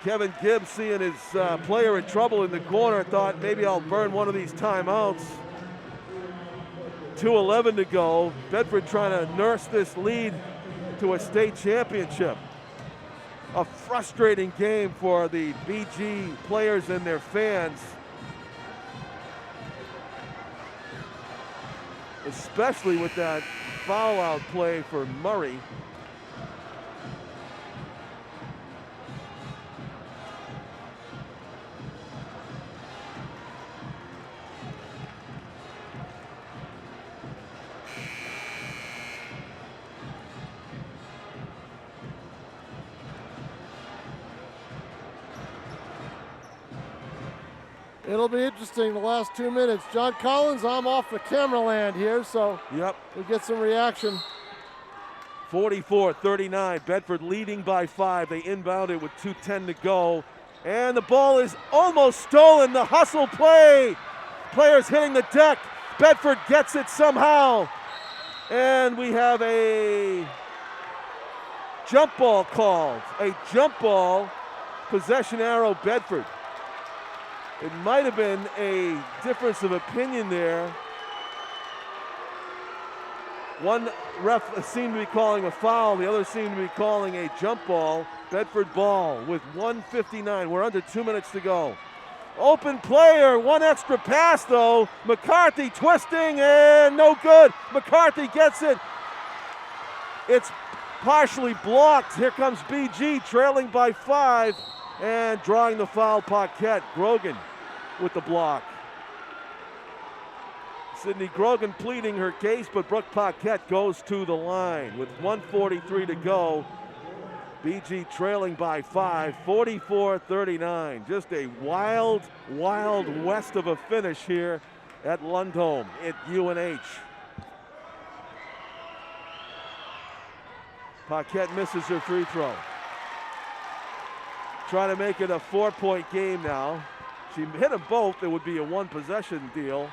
Kevin Gibbs, seeing his player in trouble in the corner, thought maybe I'll burn one of these timeouts. 2:11 to go. Bedford trying to nurse this lead to a state championship. A frustrating game for the BG players and their fans, especially with that foul out play for Murray. It'll be interesting the last 2 minutes. John Collins, I'm off the camera land here, so Yep. we'll get some reaction. 44-39, Bedford leading by 5. They inbound it with 2:10 to go. And the ball is almost stolen. The hustle play. Players hitting the deck. Bedford gets it somehow. And we have a jump ball called. A jump ball, possession arrow Bedford. It might have been a difference of opinion there. One ref seemed to be calling a foul, the other seemed to be calling a jump ball. Bedford ball with 1:59. We're under 2 minutes to go. Open player, one extra pass though. McCarthy twisting and no good. McCarthy gets it. It's partially blocked. Here comes BG trailing by 5 and drawing the foul. Paquette. Grogan with the block. Sydney Grogan pleading her case, but Brooke Paquette goes to the line with 1:43 to go. BG trailing by 5, 44-39. Just a wild, wild west of a finish here at Lundholm at UNH. Paquette misses her free throw. Trying to make it a 4-point game now. She hit them both, it would be a 1-possession deal.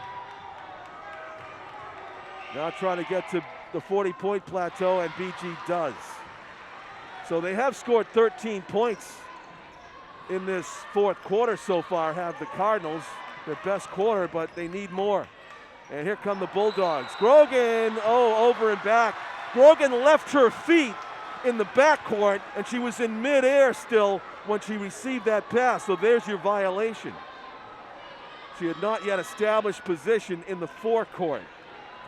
Now trying to get to the 40-point plateau, and BG does. So they have scored 13 points in this fourth quarter so far, have the Cardinals, their best quarter, but they need more. And here come the Bulldogs. Grogan, over and back. Grogan left her feet in the backcourt, and she was in midair still when she received that pass, so there's your violation. She had not yet established position in the forecourt.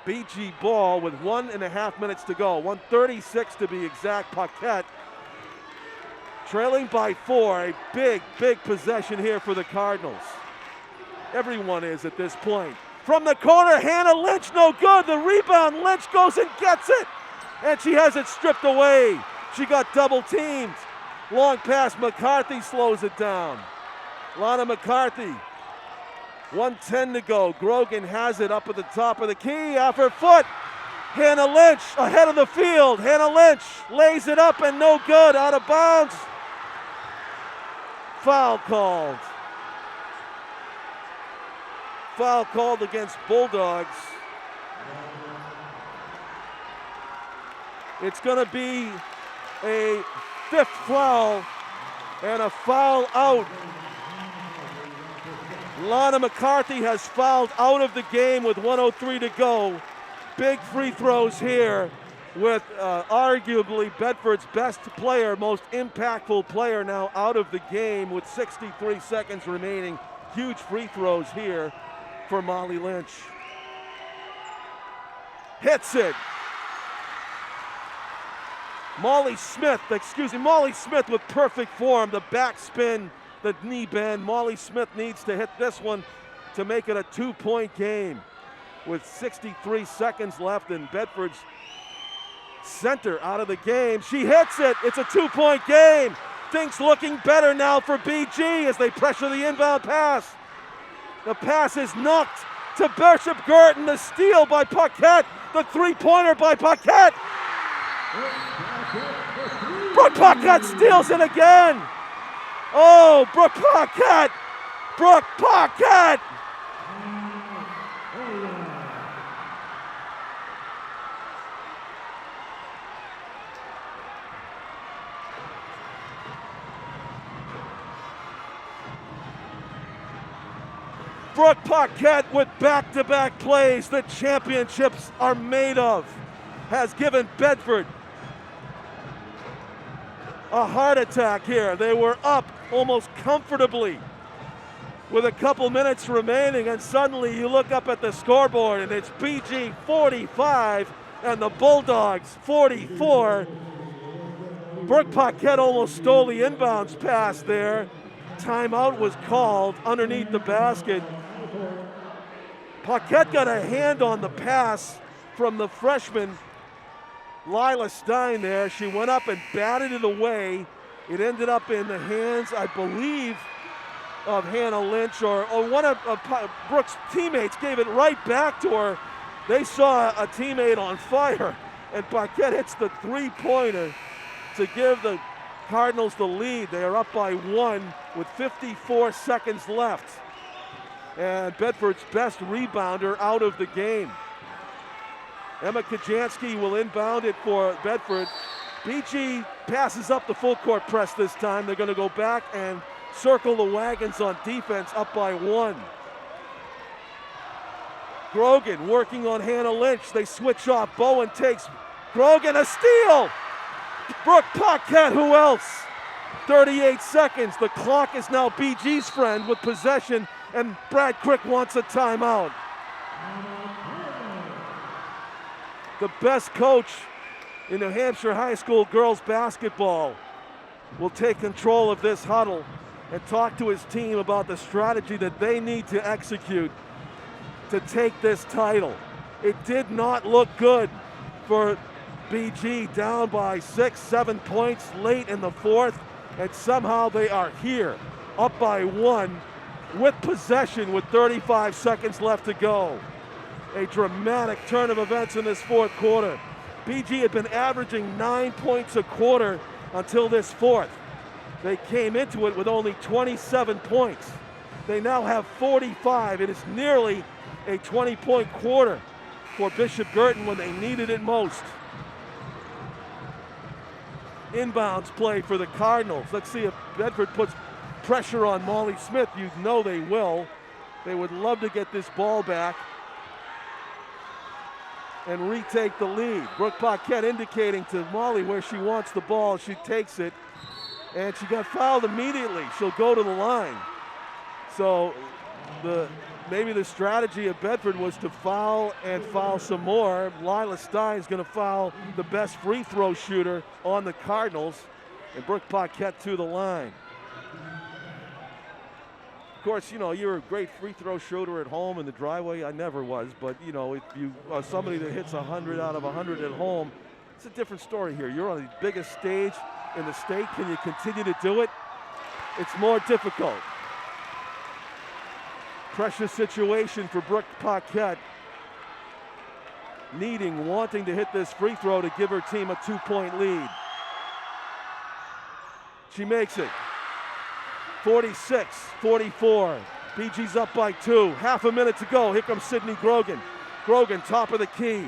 BG ball with 1.5 minutes to go, 1:36 to be exact. Paquette trailing by 4, a big, big possession here for the Cardinals. Everyone is at this point. From the corner, Hannah Lynch, no good. The rebound, Lynch goes and gets it. And she has it stripped away. She got double teamed. Long pass, McCarthy slows it down. Lana McCarthy, 1:10 to go. Grogan has it up at the top of the key, off her foot. Hannah Lynch ahead of the field. Hannah Lynch lays it up and no good, out of bounds. Foul called. Foul called against Bulldogs. It's going to be a 5th foul and a foul out. Lana McCarthy has fouled out of the game with 1:03 to go. Big free throws here with arguably Bedford's best player, most impactful player now out of the game with 63 seconds remaining. Huge free throws here for Molly Lynch. Hits it. Molly Smith with perfect form. The backspin, the knee bend. Molly Smith needs to hit this one to make it a 2-point game with 63 seconds left and Bedford's center out of the game. She hits it. It's a 2-point game. Things looking better now for BG as they pressure the inbound pass. The pass is knocked to Bishop Guertin. The steal by Paquette. The 3-pointer by Paquette. Brooke Paquette steals it again. Oh, Brooke Paquette. Brooke Paquette. Brooke Paquette with back-to-back plays the championships are made of has given Bedford a heart attack here. They were up almost comfortably with a couple minutes remaining, and suddenly you look up at the scoreboard and it's BG 45 and the Bulldogs 44. Brooke Paquette almost stole the inbounds pass there. Timeout was called underneath the basket. Paquette got a hand on the pass from the freshman Lila Stein there. She went up and batted it away. It ended up in the hands, I believe, of Hannah Lynch or one of Brooke's teammates gave it right back to her. They saw a teammate on fire, and Paquette hits the three-pointer to give the Cardinals the lead. They are up by 1 with 54 seconds left. And Bedford's best rebounder out of the game. Emma Kajansky will inbound it for Bedford. BG passes up the full court press this time. They're going to go back and circle the wagons on defense, up by 1. Grogan working on Hannah Lynch. They switch off. Bowen takes Grogan, a steal. Brooke Paquette, who else? 38 seconds. The clock is now BG's friend with possession, and Brad Crick wants a timeout. The best coach in New Hampshire high school girls basketball will take control of this huddle and talk to his team about the strategy that they need to execute to take this title. It did not look good for BG, down by 6-7 points late in the fourth, and somehow they are here, up by 1 with possession with 35 seconds left to go. A dramatic turn of events in this fourth quarter. BG had been averaging 9 points a quarter until this fourth. They came into it with only 27 points. They now have 45. It is nearly a 20-point quarter for Bishop Guertin when they needed it most. Inbounds play for the Cardinals. Let's see if Bedford puts pressure on Molly Smith. You know they will. They would love to get this ball back and retake the lead. Brooke Paquette indicating to Molly where she wants the ball. She takes it, and she got fouled immediately. She'll go to the line. So maybe the strategy of Bedford was to foul and foul some more. Lila Stein's going to foul the best free throw shooter on the Cardinals, and Brooke Paquette to the line. Of course, you know, you're a great free throw shooter at home in the driveway. I never was, but you know, if you are somebody that hits 100 out of 100 at home, it's a different story here. You're on the biggest stage in the state. Can you continue to do it? It's more difficult. Pressure situation for Brooke Paquette. Wanting to hit this free throw to give her team a 2-point lead. She makes it. 46-44. BG's up by 2. Half a minute to go. Here comes Sydney Grogan. Grogan, top of the key.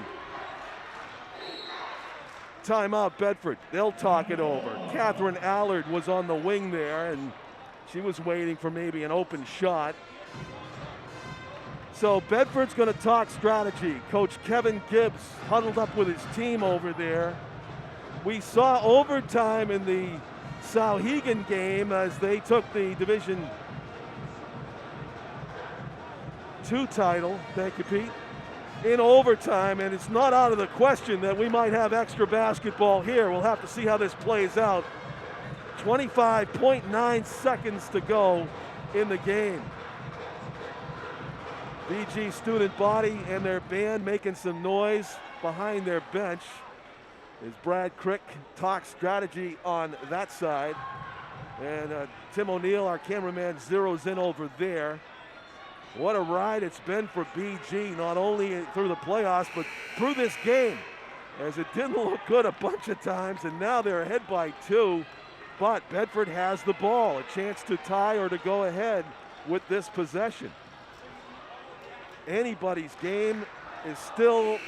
Timeout, Bedford. They'll talk it over. Catherine Allard was on the wing there, and she was waiting for maybe an open shot. So Bedford's going to talk strategy. Coach Kevin Gibbs huddled up with his team over there. We saw overtime in the Souhegan game as they took the Division II title. Thank you, Pete. In overtime, and it's not out of the question that we might have extra basketball here. We'll have to see how this plays out. 25.9 seconds to go in the game. BG student body and their band making some noise behind their bench as Brad Crick talks strategy on that side. And Tim O'Neill, our cameraman, zeroes in over there. What a ride it's been for BG, not only through the playoffs, but through this game, as it didn't look good a bunch of times, and now they're ahead by 2. But Bedford has the ball, a chance to tie or to go ahead with this possession. Anybody's game is still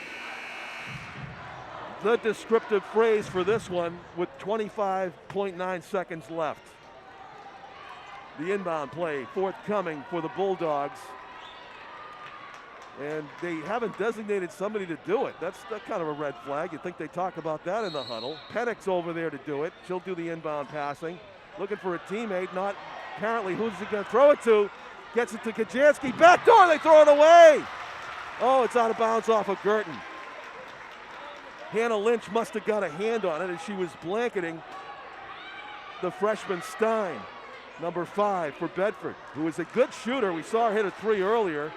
the descriptive phrase for this one with 25.9 seconds left. The inbound play forthcoming for the Bulldogs. And they haven't designated somebody to do it. That's kind of a red flag. You'd think they talk about that in the huddle. Pennick's over there to do it. She'll do the inbound passing. Looking for a teammate, not apparently who's he going to throw it to. Gets it to Kajansky. Back door, they throw it away. Oh, it's out of bounds off of Guertin. Hannah Lynch must have got a hand on it as she was blanketing the freshman Stein, number 5 for Bedford, who is a good shooter. We saw her hit a 3 earlier,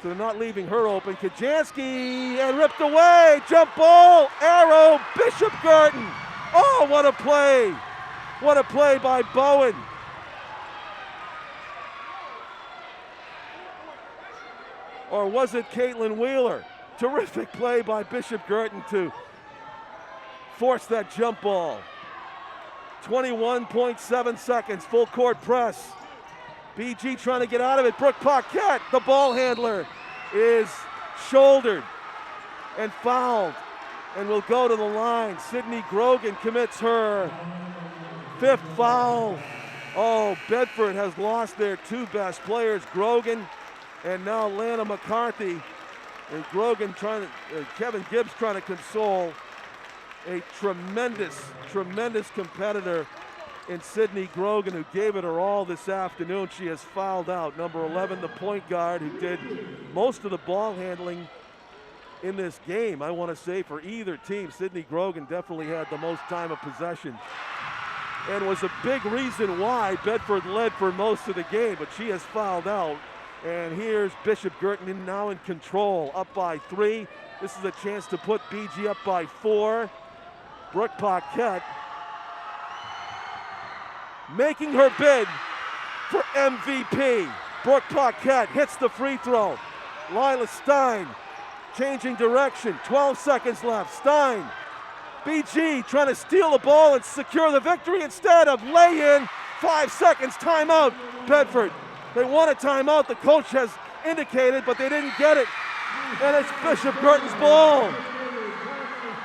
so they're not leaving her open. Kajansky, and ripped away. Jump ball, arrow, Bishop Guertin. Oh, what a play. What a play by Bowen. or was it Caitlin Wheeler? Terrific play by Bishop Guertin to force that jump ball. 21.7 seconds, full court press. BG trying to get out of it. Brooke Paquette, the ball handler, is shouldered and fouled and will go to the line. Sydney Grogan commits her 5th foul. Oh, Bedford has lost their 2 best players, Grogan and now Lana McCarthy. And Grogan Kevin Gibbs trying to console a tremendous competitor in Sydney Grogan, who gave it her all this afternoon. She has fouled out. Number 11, the point guard, who did most of the ball handling in this game, I want to say, for either team. Sydney Grogan definitely had the most time of possession and was a big reason why Bedford led for most of the game, but she has fouled out. And here's Bishop Guertin now in control, up by 3. This is a chance to put BG up by 4. Brooke Paquette making her bid for MVP. Brooke Paquette hits the free throw. Lila Stein changing direction, 12 seconds left. Stein, BG trying to steal the ball and secure the victory instead of lay-in. 5 seconds, timeout, Bedford. They want a timeout, the coach has indicated, but they didn't get it. And it's Bishop Guertin's ball.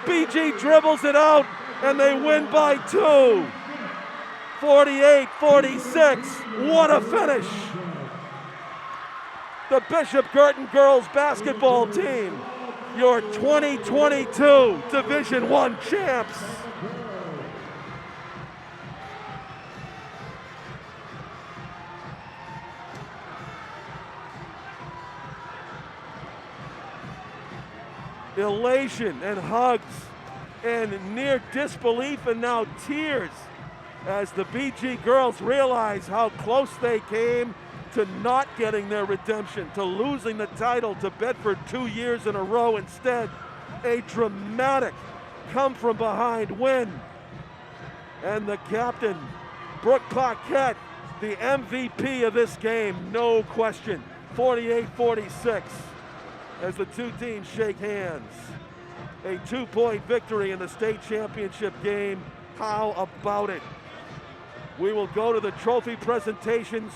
BG dribbles it out, and they win by 2. 48-46, what a finish. The Bishop Guertin girls basketball team, your 2022 Division I champs. Elation and hugs and near disbelief and now tears as the BG girls realize how close they came to not getting their redemption, to losing the title to Bedford 2 years in a row. Instead, a dramatic come-from-behind win. And the captain, Brooke Paquette, the MVP of this game, no question. 48-46 as the 2 teams shake hands. A 2-point victory in the state championship game. How about it? We will go to the trophy presentations.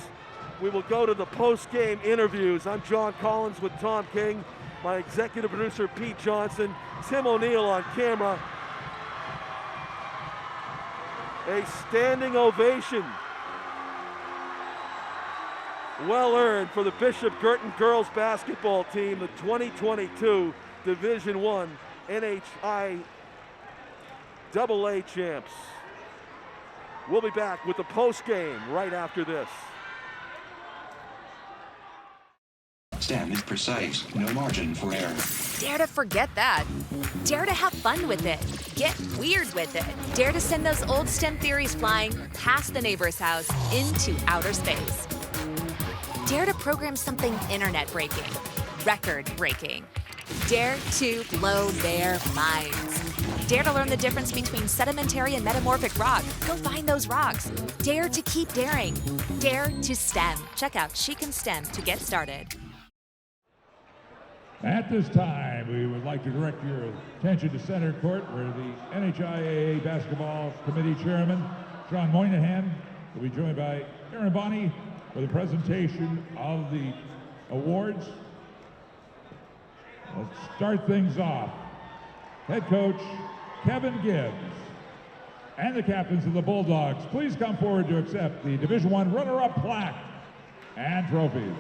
We will go to the post-game interviews. I'm John Collins with Tom King, my executive producer Pete Johnson, Tim O'Neill on camera. A standing ovation, well earned for the Bishop Guertin girls basketball team, the 2022 Division I NHIAA champs. We'll be back with the post-game right after this. STEM is precise, no margin for error. Dare to forget that. Dare to have fun with it. Get weird with it. Dare to send those old STEM theories flying past the neighbor's house into outer space. Dare to program something internet-breaking, record-breaking. Dare to blow their minds. Dare to learn the difference between sedimentary and metamorphic rock. Go find those rocks. Dare to keep daring. Dare to STEM. Check out She Can STEM to get started. At this time, we would like to direct your attention to center court, where the NHIAA Basketball Committee Chairman, Sean Moynihan, will be joined by Aaron Bonney for the presentation of the awards. Let's start things off. Head coach Kevin Gibbs and the captains of the Bulldogs, please come forward to accept the Division I runner-up plaque and trophies.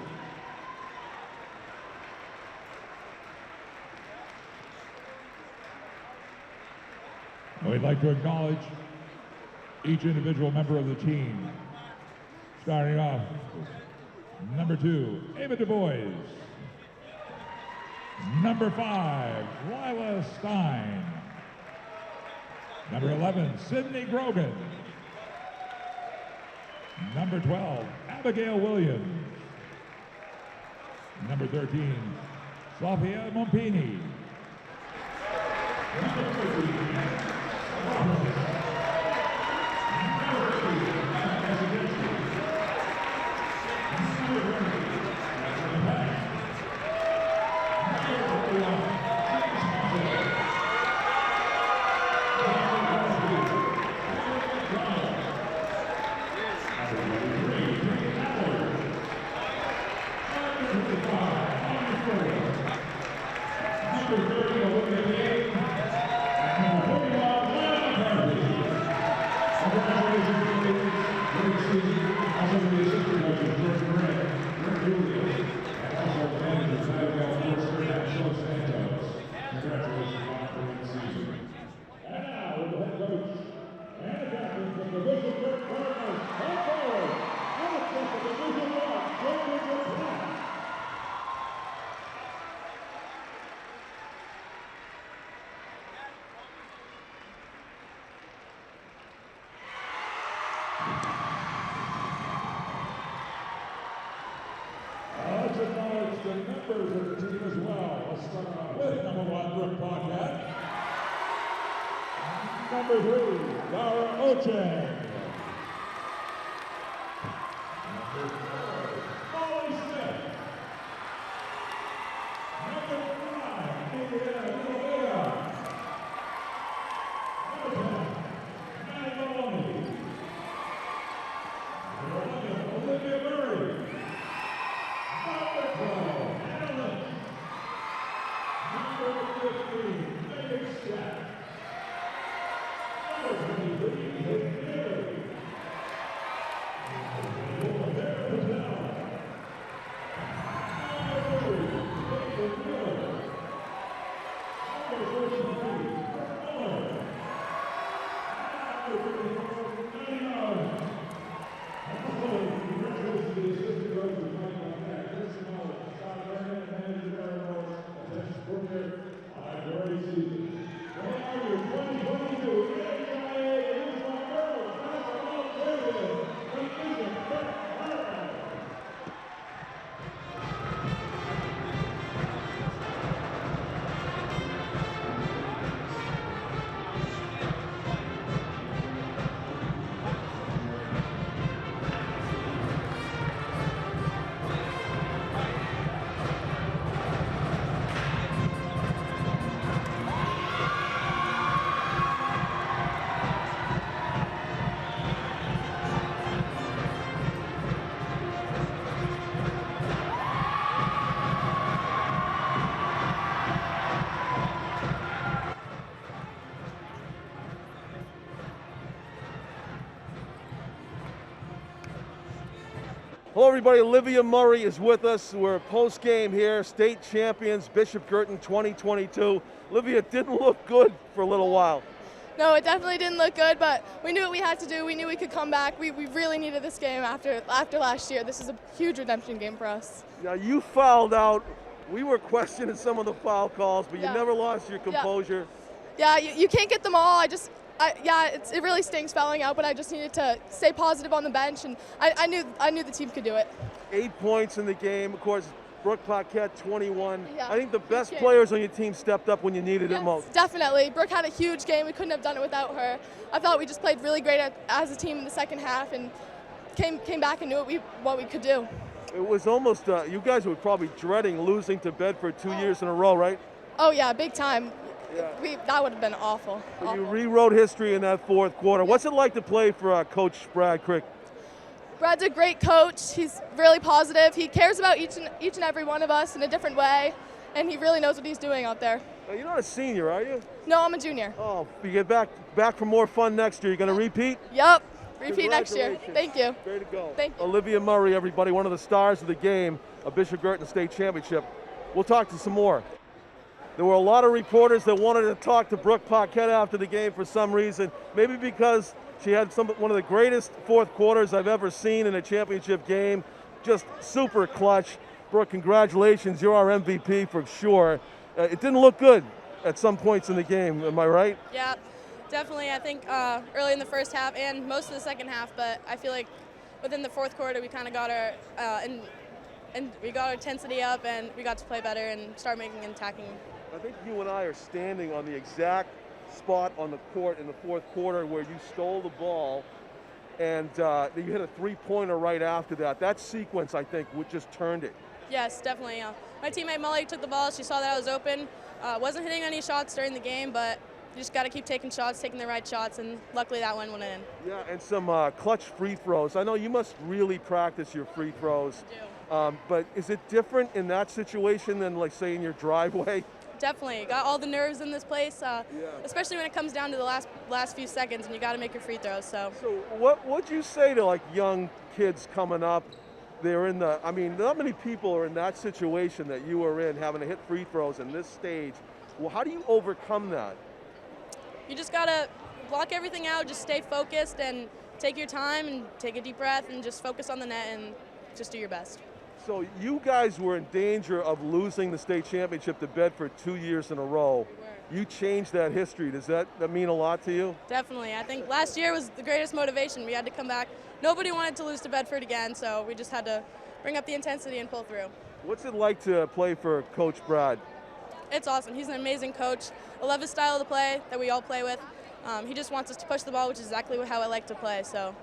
We'd like to acknowledge each individual member of the team. Starting off, number 2, Ava Du Bois. Number 5, Lila Stein. Number 11, Sydney Grogan. Number 12, Abigail Williams. Number 13, Sofia Mompini. Number 14, the members of the team as well. Let's start off with number 1, Brooke Paquette. Number 3, Dara Oche. Number 4, Molly Smith. Number 5, Indiana Olivia. Number 10, Maddie Maloney. Number 11, Olivia Murray. Number 12, Anna Lynch. Number 15, Megan Stack. Number 23, Hayden Bailey. Number 24, Heather Patel. Number 30, David Miller. Number 43, Brett Miller. Number 54, Maddie Allen. Also, congratulations to the assistant coach of Michael Beck, Chris Miller, Scott Vernon, and Manager Aaron Morris, and Texas Brooker on a great season. Well, your 2022 NHIAA Div Girls Basketball Champion, Division Beck Hartman. Hello everybody, Olivia Murray is with us. We're post-game here, state champions, Bishop Guertin 2022. Olivia, it didn't look good for a little while. No, it definitely didn't look good, but we knew what we had to do. We knew we could come back. We really needed this game after last year. This is a huge redemption game for us. Now you fouled out. We were questioning some of the foul calls, but Yeah. you never lost your composure. Yeah, you can't get them all. It really stinks fouling out, but I just needed to stay positive on the bench, and I knew the team could do it. 8 points in the game. Of course, Brooke Paquette, 21. Yeah, I think the best huge game. players on your team stepped up when you needed it Yes, most. definitely. Brooke had a huge game. We couldn't have done it without her. I thought we just played really great as a team in the second half and came back and knew what we could do. It was almost, you guys were probably dreading losing to Bedford 2 years in a row, right? Oh yeah, big time. Yeah. That would have been awful. But you rewrote history in that fourth quarter. What's it like to play for Coach Brad Crick? Brad's a great coach. He's really positive. He cares about each and every one of us in a different way, and he really knows what he's doing out there. Now, you're not a senior, are you? No, I'm a junior. Oh, you get back for more fun next year. You're going to repeat? Yep. Repeat next year. Thank you. Way to go. Thank you. Olivia Murray, everybody, one of the stars of the game, a Bishop Guertin State Championship. We'll talk to some more. There were a lot of reporters that wanted to talk to Brooke Paquette after the game for some reason, maybe because she had one of the greatest fourth quarters I've ever seen in a championship game, just super clutch. Brooke, congratulations, you're our MVP for sure. It didn't look good at some points in the game, am I right? Yeah, definitely. I think early in the first half and most of the second half, but I feel like within the fourth quarter we kind of got our we got our intensity up and we got to play better and start making and attacking. I think you and I are standing on the exact spot on the court in the fourth quarter where you stole the ball and you hit a three-pointer right after that. That sequence, I think, just turned it. Yes, definitely. My teammate Molly took the ball. She saw that I was open. Wasn't hitting any shots during the game, but you just got to keep taking shots, taking the right shots, and luckily that one went in. Yeah, and some clutch free throws. I know you must really practice your free throws. I do. But is it different in that situation than, like, say, in your driveway? Definitely. Got all the nerves in this place, especially when it comes down to the last few seconds and you got to make your free throws. So what would you say to, like, young kids coming up? They're in the, I mean, not many people are in that situation that you are in, having to hit free throws in this stage. Well, how do you overcome that? You just got to block everything out, just stay focused and take your time and take a deep breath and just focus on the net and just do your best. So you guys were in danger of losing the state championship to Bedford 2 years in a row. You changed that history. Does that mean a lot to you? Definitely. I think last year was the greatest motivation. We had to come back. Nobody wanted to lose to Bedford again, so we just had to bring up the intensity and pull through. What's it like to play for Coach Brad? It's awesome. He's an amazing coach. I love his style of play that we all play with. He just wants us to push the ball, which is exactly how I like to play. So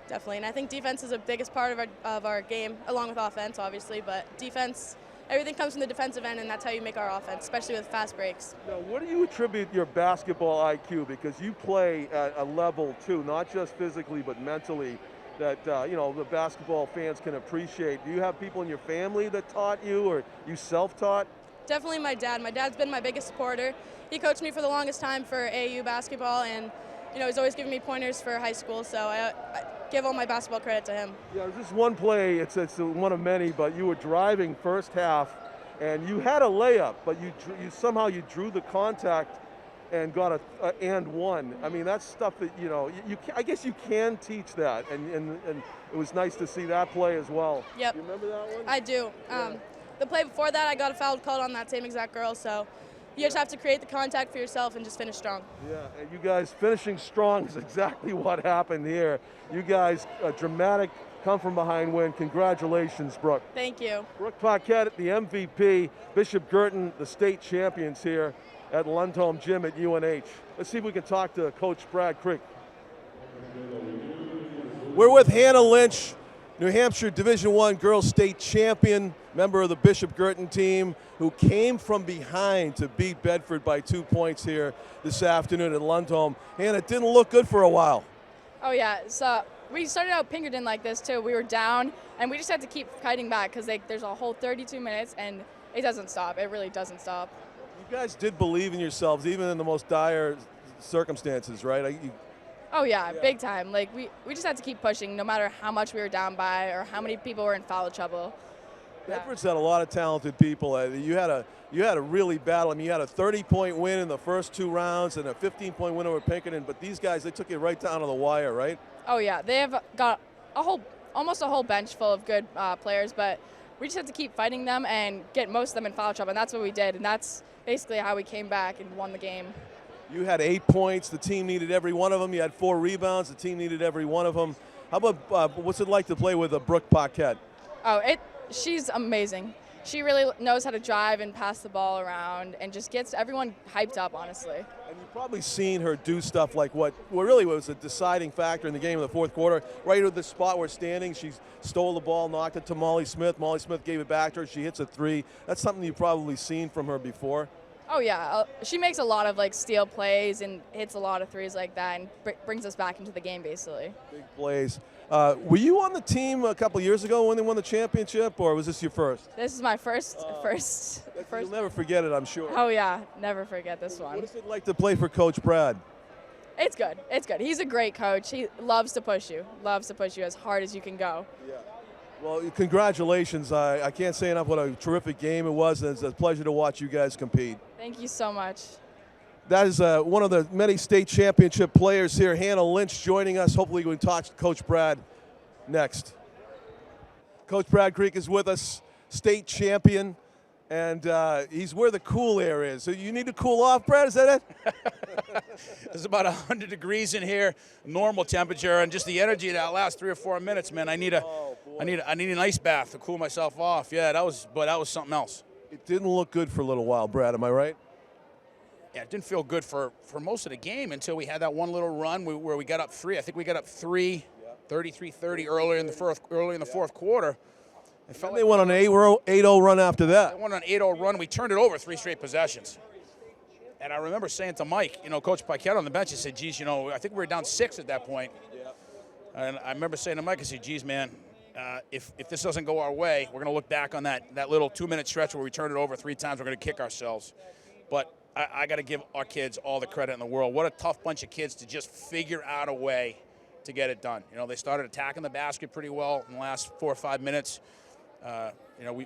definitely, and I think defense is the biggest part of our game, along with offense, obviously. But defense, everything comes from the defensive end, and that's how you make our offense, especially with fast breaks. Now, what do you attribute your basketball IQ? Because you play at a level too, not just physically but mentally, that you know, the basketball fans can appreciate. Do you have people in your family that taught you, or you self-taught? Definitely my dad. My dad's been my biggest supporter. He coached me for the longest time for AAU basketball, and you know, he's always giving me pointers for high school. So I give all my basketball credit to him. Yeah, there's this one play. It's one of many, but you were driving first half, and you had a layup, but you somehow drew the contact and got a and one. I mean, that's stuff that, you know, I guess you can teach that, and it was nice to see that play as well. Yep. You remember that one? I do. Yeah. The play before that, I got a foul called on that same exact girl, so you just have to create the contact for yourself and just finish strong. Yeah, and you guys finishing strong is exactly what happened here. You guys, a dramatic come from behind win. Congratulations, Brooke. Thank you. Brooke Paquette, the MVP, Bishop Guertin, the state champions here at Lundholm Gym at UNH. Let's see if we can talk to Coach Brad Creek. We're with Hannah Lynch, New Hampshire Division I Girls State Champion, member of the Bishop Guertin team, who came from behind to beat Bedford by 2 points here this afternoon at Lundholm. Hannah, it didn't look good for a while. Oh yeah, so we started out Pinkerton like this too. We were down, and we just had to keep fighting back because there's a whole 32 minutes, and it doesn't stop. It really doesn't stop. You guys did believe in yourselves, even in the most dire circumstances, right? Oh yeah, big time. Like we just had to keep pushing, no matter how much we were down by or how many people were in foul trouble. Bedford's had a lot of talented people. You had a really battle. I mean, you had a 30-point win in the first 2 rounds and a 15-point win over Pinkerton. But these guys, they took it right down to the wire, right? Oh yeah, they have got almost a whole bench full of good players, but we just had to keep fighting them and get most of them in foul trouble, and that's what we did. And that's basically how we came back and won the game. You had 8 points. The team needed every one of them. You had 4 rebounds. The team needed every one of them. How about what's it like to play with Brooke Paquette? Oh, she's amazing. She really knows how to drive and pass the ball around and just gets everyone hyped up, honestly. And you've probably seen her do stuff like what really was a deciding factor in the game in the fourth quarter. Right at the spot we're standing, she stole the ball, knocked it to Molly Smith. Molly Smith gave it back to her. She hits a 3. That's something you've probably seen from her before. Oh yeah, she makes a lot of steal plays and hits a lot of 3s like that and brings us back into the game basically. Big plays. Were you on the team a couple years ago when they won the championship, or was this your first? This is my first. You'll never forget it, I'm sure. Oh yeah, never forget this one. What is it like to play for Coach Brad? It's good. It's good. He's a great coach. He loves to push you. Loves to push you as hard as you can go. Yeah. Well, congratulations. I can't say enough what a terrific game it was, and it's a pleasure to watch you guys compete. Thank you so much. That is one of the many state championship players here, Hannah Lynch, joining us. Hopefully we can talk to Coach Brad next. Coach Brad Creek is with us, state champion, and he's where the cool air is. So you need to cool off, Brad, is that it? It's about 100 degrees in here, normal temperature, and just the energy that last 3 or 4 minutes, man. I need an ice bath to cool myself off. Yeah, that was something else. It didn't look good for a little while, Brad, am I right? Yeah, it didn't feel good for most of the game until we had that one little run where we got up 3. I think we got up 3, 33-30 early in the fourth quarter. It felt they went on an 8-0 run after that. They went on an 8-0 run. We turned it over 3 straight possessions. And I remember saying to Mike, Coach Paquette on the bench, he said, geez, I think we were down 6 at that point. Yeah. And I remember saying to Mike, I said, geez, man, if this doesn't go our way, we're going to look back on that little 2-minute stretch where we turned it over 3 times. We're going to kick ourselves. But I got to give our kids all the credit in the world. What a tough bunch of kids to just figure out a way to get it done. They started attacking the basket pretty well in the last 4 or 5 minutes.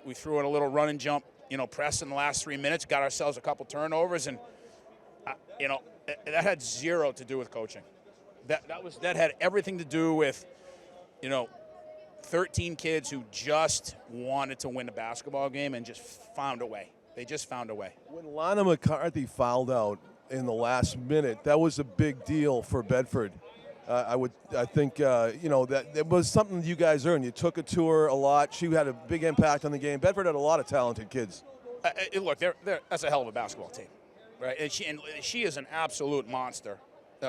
We threw in a little run and jump, press in the last 3 minutes, got ourselves a couple turnovers, and that had 0 to do with coaching. That had everything to do with, 13 kids who just wanted to win the basketball game and just found a way. They just found a way. When Lana McCarthy fouled out in the last minute, that was a big deal for Bedford. I think that it was something you guys earned. You took it to her a lot. She had a big impact on the game. Bedford had a lot of talented kids. Look, that's a hell of a basketball team, right? And she is an absolute monster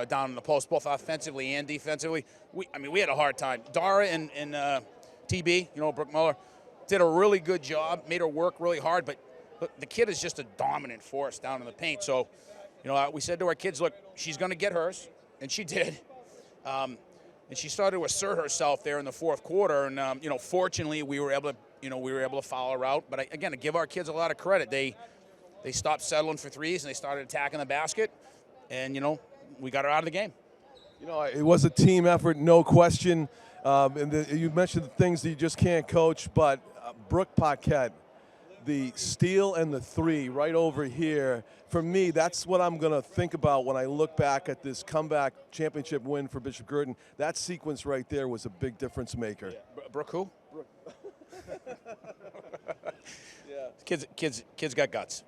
down in the post, both offensively and defensively. We had a hard time. Dara and TB, Brooke Muller, did a really good job, made her work really hard, but the kid is just a dominant force down in the paint. So, we said to our kids, look, she's going to get hers, and she did. And she started to assert herself there in the fourth quarter, and fortunately we were able to foul her out. But again, to give our kids a lot of credit, they stopped settling for threes and they started attacking the basket, and we got her out of the game. It was a team effort, no question. You mentioned the things that you just can't coach, but Brooke Paquette, the steal and the three right over here, for me, that's what I'm going to think about when I look back at this comeback championship win for Bishop Guertin. That sequence right there was a big difference maker. Yeah. Brooke who? Brooke. Yeah. Kids got guts.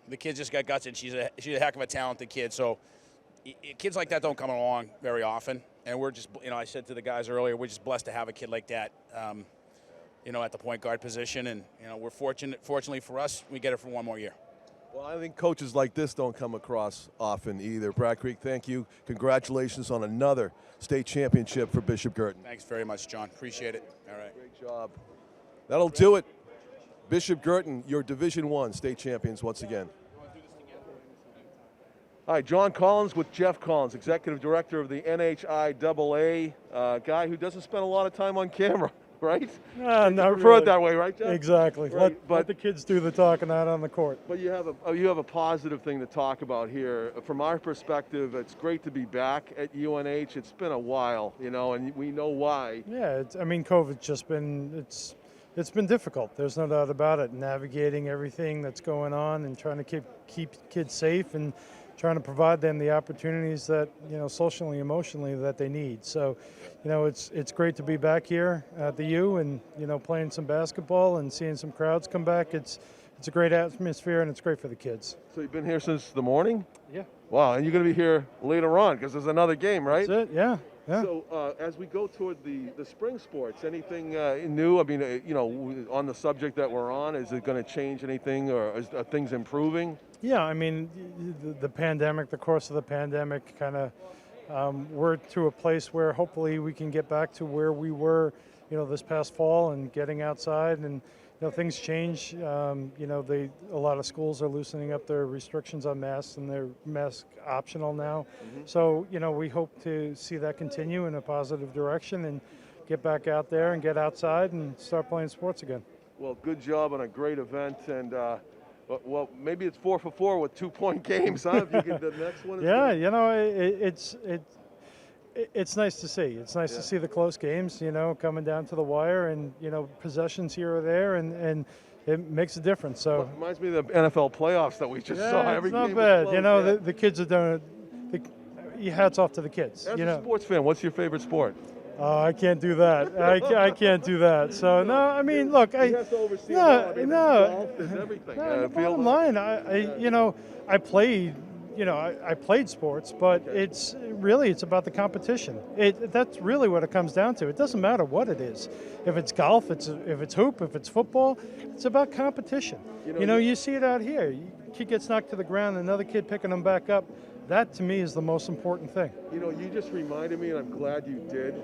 The kid just got guts, and she's a heck of a talented kid. So kids like that don't come along very often, and we're just, I said to the guys earlier, we're just blessed to have a kid like that, at the point guard position, and we're fortunately for us, we get it for one more year. Well, I think coaches like this don't come across often either. Brad Creek, thank you. Congratulations on another state championship for Bishop Guertin. Thanks very much, John. Appreciate it. All right. Great job. That'll do it. Bishop Guertin, your Division I state champions once again. All right, John Collins with Jeff Collins, Executive Director of the NHIAA, guy who doesn't spend a lot of time on camera, right? Not prefer really. It that way, right, Jeff? Exactly. Right. Let the kids do the talking out on the court. But you have a positive thing to talk about here. From our perspective, it's great to be back at UNH. It's been a while, and we know why. Yeah, COVID's just been it's been difficult. There's no doubt about it. Navigating everything that's going on and trying to keep kids safe and trying to provide them the opportunities that, socially, emotionally that they need. So, it's great to be back here at the U and, playing some basketball and seeing some crowds come back. It's a great atmosphere and it's great for the kids. So you've been here since the morning? Yeah. Wow, and you're going to be here later on because there's another game, right? That's it, yeah. So as we go toward the spring sports, anything new? On the subject that we're on, is it going to change anything or are things improving? Yeah, the pandemic, the course of the pandemic kind of, we're to a place where hopefully we can get back to where we were, this past fall and getting outside and, things change. A lot of schools are loosening up their restrictions on masks and they're mask optional now. Mm-hmm. So, we hope to see that continue in a positive direction and get back out there and get outside and start playing sports again. Well, good job on a great event and well, maybe it's 4 for 4 with 2-point games, huh? If you get the next one. Yeah, it's nice to see. It's nice to see the close games, coming down to the wire and, possessions here or there, and it makes a difference. So it reminds me of the NFL playoffs that we just saw. Every it's not game bad. was close, The kids are doing it. Hats off to the kids. As a sports fan, what's your favorite sport? I can't do that. I can't do that. So no, look, you have to oversee golf, there's everything. Bottom line, I played. I played sports, but it's about the competition. That's really what it comes down to. It doesn't matter what it is. If it's golf, if it's hoop, if it's football, it's about competition. You see it out here. Kid gets knocked to the ground, another kid picking him back up. That to me is the most important thing. You just reminded me, and I'm glad you did.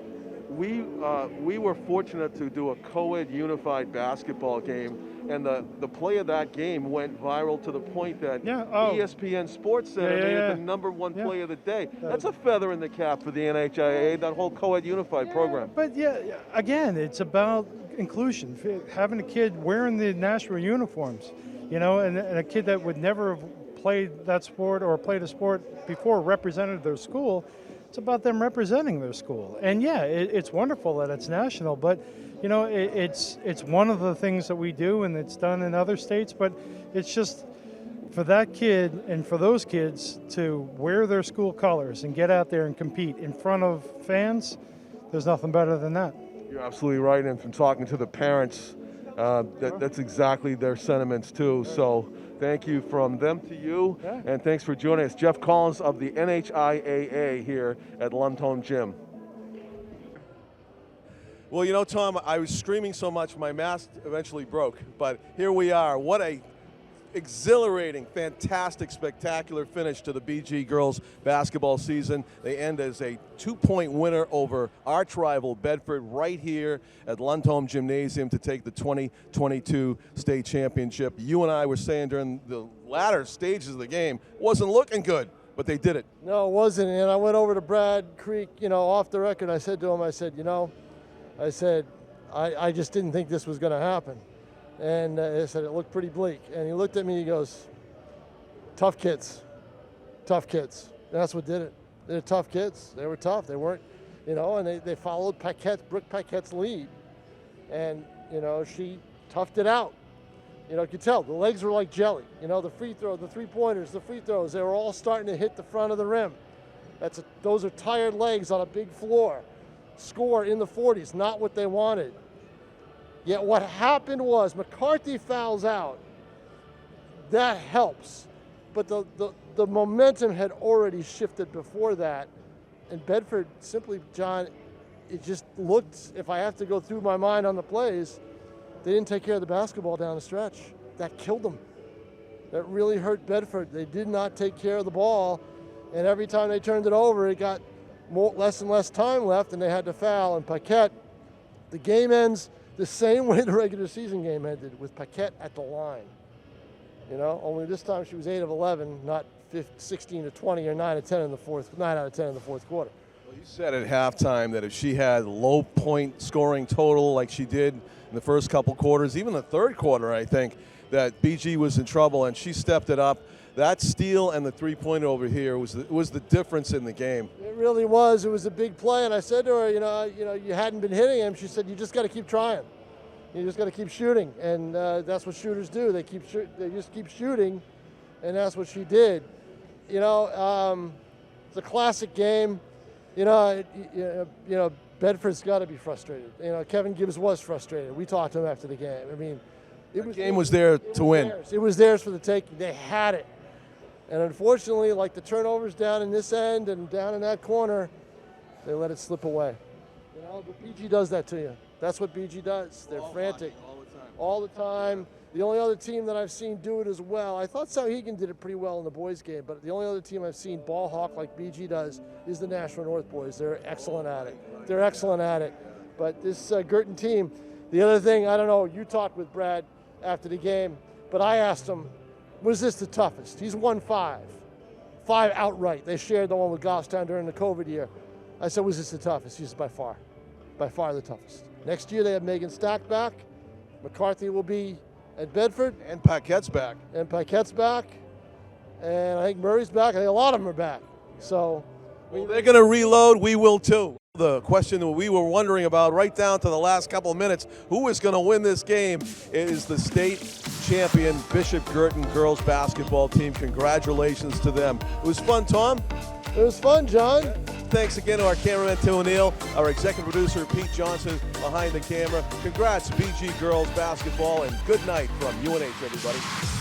We were fortunate to do a co-ed unified basketball game, and the play of that game went viral to the point that ESPN Sports Center made it the #1 play of the day. That's a feather in the cap for the NHIAA, that whole co-ed unified program. But again, it's about inclusion, having a kid wearing the national uniforms, and a kid that would never have played that sport or played a sport before represented their school. It's about them representing their school. And it's wonderful that it's national, but it's one of the things that we do and it's done in other states, but it's just for that kid and for those kids to wear their school colors and get out there and compete in front of fans, there's nothing better than that. You're absolutely right, and from talking to the parents, that's exactly their sentiments too. So thank you from them to you, and thanks for joining us. Jeff Collins of the NHIAA here at Lumtone Gym. Well, you know, Tom, I was screaming so much my mask eventually broke, but here we are. What a exhilarating, fantastic, spectacular finish to the BG girls basketball season. They end as a 2-point winner over arch rival Bedford right here at Lundholm Gymnasium to take the 2022 state championship. You and I were saying during the latter stages of the game, it wasn't looking good, but they did it. No, it wasn't. And I went over to Brad Creek, you know, off the record. I said to him, I said, you know, I just didn't think this was going to happen. And I said, it looked pretty bleak. And he looked at me, he goes, tough kids, tough kids. And that's what did it. They're tough kids. They were tough. They weren't, you know, and they followed Brooke Paquette's lead. And, you know, she toughed it out. You know, you could tell the legs were like jelly. You know, the free throw, the three-pointers, the free throws, they were all starting to hit the front of the rim. Those are tired legs on a big floor. Score in the 40s, not what they wanted. Yet what happened was McCarthy fouls out. That helps. But the momentum had already shifted before that. And Bedford simply, John, it just looked, if I have to go through my mind on the plays, they didn't take care of the basketball down the stretch. That killed them. That really hurt Bedford. They did not take care of the ball. And every time they turned it over, it got less and less time left, and they had to foul. And Paquette, the game ends the same way the regular season game ended, with Paquette at the line. You know, only this time she was 8 of 11, not 16 of 20 or 9 of 10 in the 9 out of 10 in the fourth quarter. Well, you said at halftime that if she had low point scoring total like she did in the first couple quarters, even the third quarter, I think, that BG was in trouble, and she stepped it up. That steal and the three-pointer over here was the difference in the game. It really was. It was a big play, and I said to her, you know, you hadn't been hitting him. She said, you just got to keep trying. You just got to keep shooting, and that's what shooters do. They just keep shooting, and that's what she did. You know, it's a classic game. You know, Bedford's got to be frustrated. You know, Kevin Gibbs was frustrated. We talked to him after the game. I mean, the game was there to win. It was theirs for the taking. They had it. And unfortunately, like the turnovers down in this end and down in that corner, they let it slip away. You know, but BG does that to you. That's what BG does. They're frantic all the time. The only other team that I've seen do it as well, I thought Souhegan did it pretty well in the boys' game, but the only other team I've seen ball hawk like BG does is the Nashua North boys. They're excellent at it. They're excellent at it. But this Guertin team, the other thing, I don't know, you talked with Brad after the game, but I asked him, was this the toughest? He's won 5 outright. They shared the one with Goffstown during the COVID year. I said, was this the toughest? He said, by far the toughest. Next year they have Megan Stack back. McCarthy will be at Bedford. And Paquette's back. And I think Murray's back. I think a lot of them are back. So they're going to reload. We will too. The question that we were wondering about right down to the last couple of minutes, who is going to win this game, is the state champion Bishop Guertin girls basketball team. Congratulations to them. It was fun, Tom. It was fun, John. Thanks again to our cameraman, Tim O'Neill, our executive producer, Pete Johnson, behind the camera. Congrats, BG girls basketball, and good night from UNH, everybody.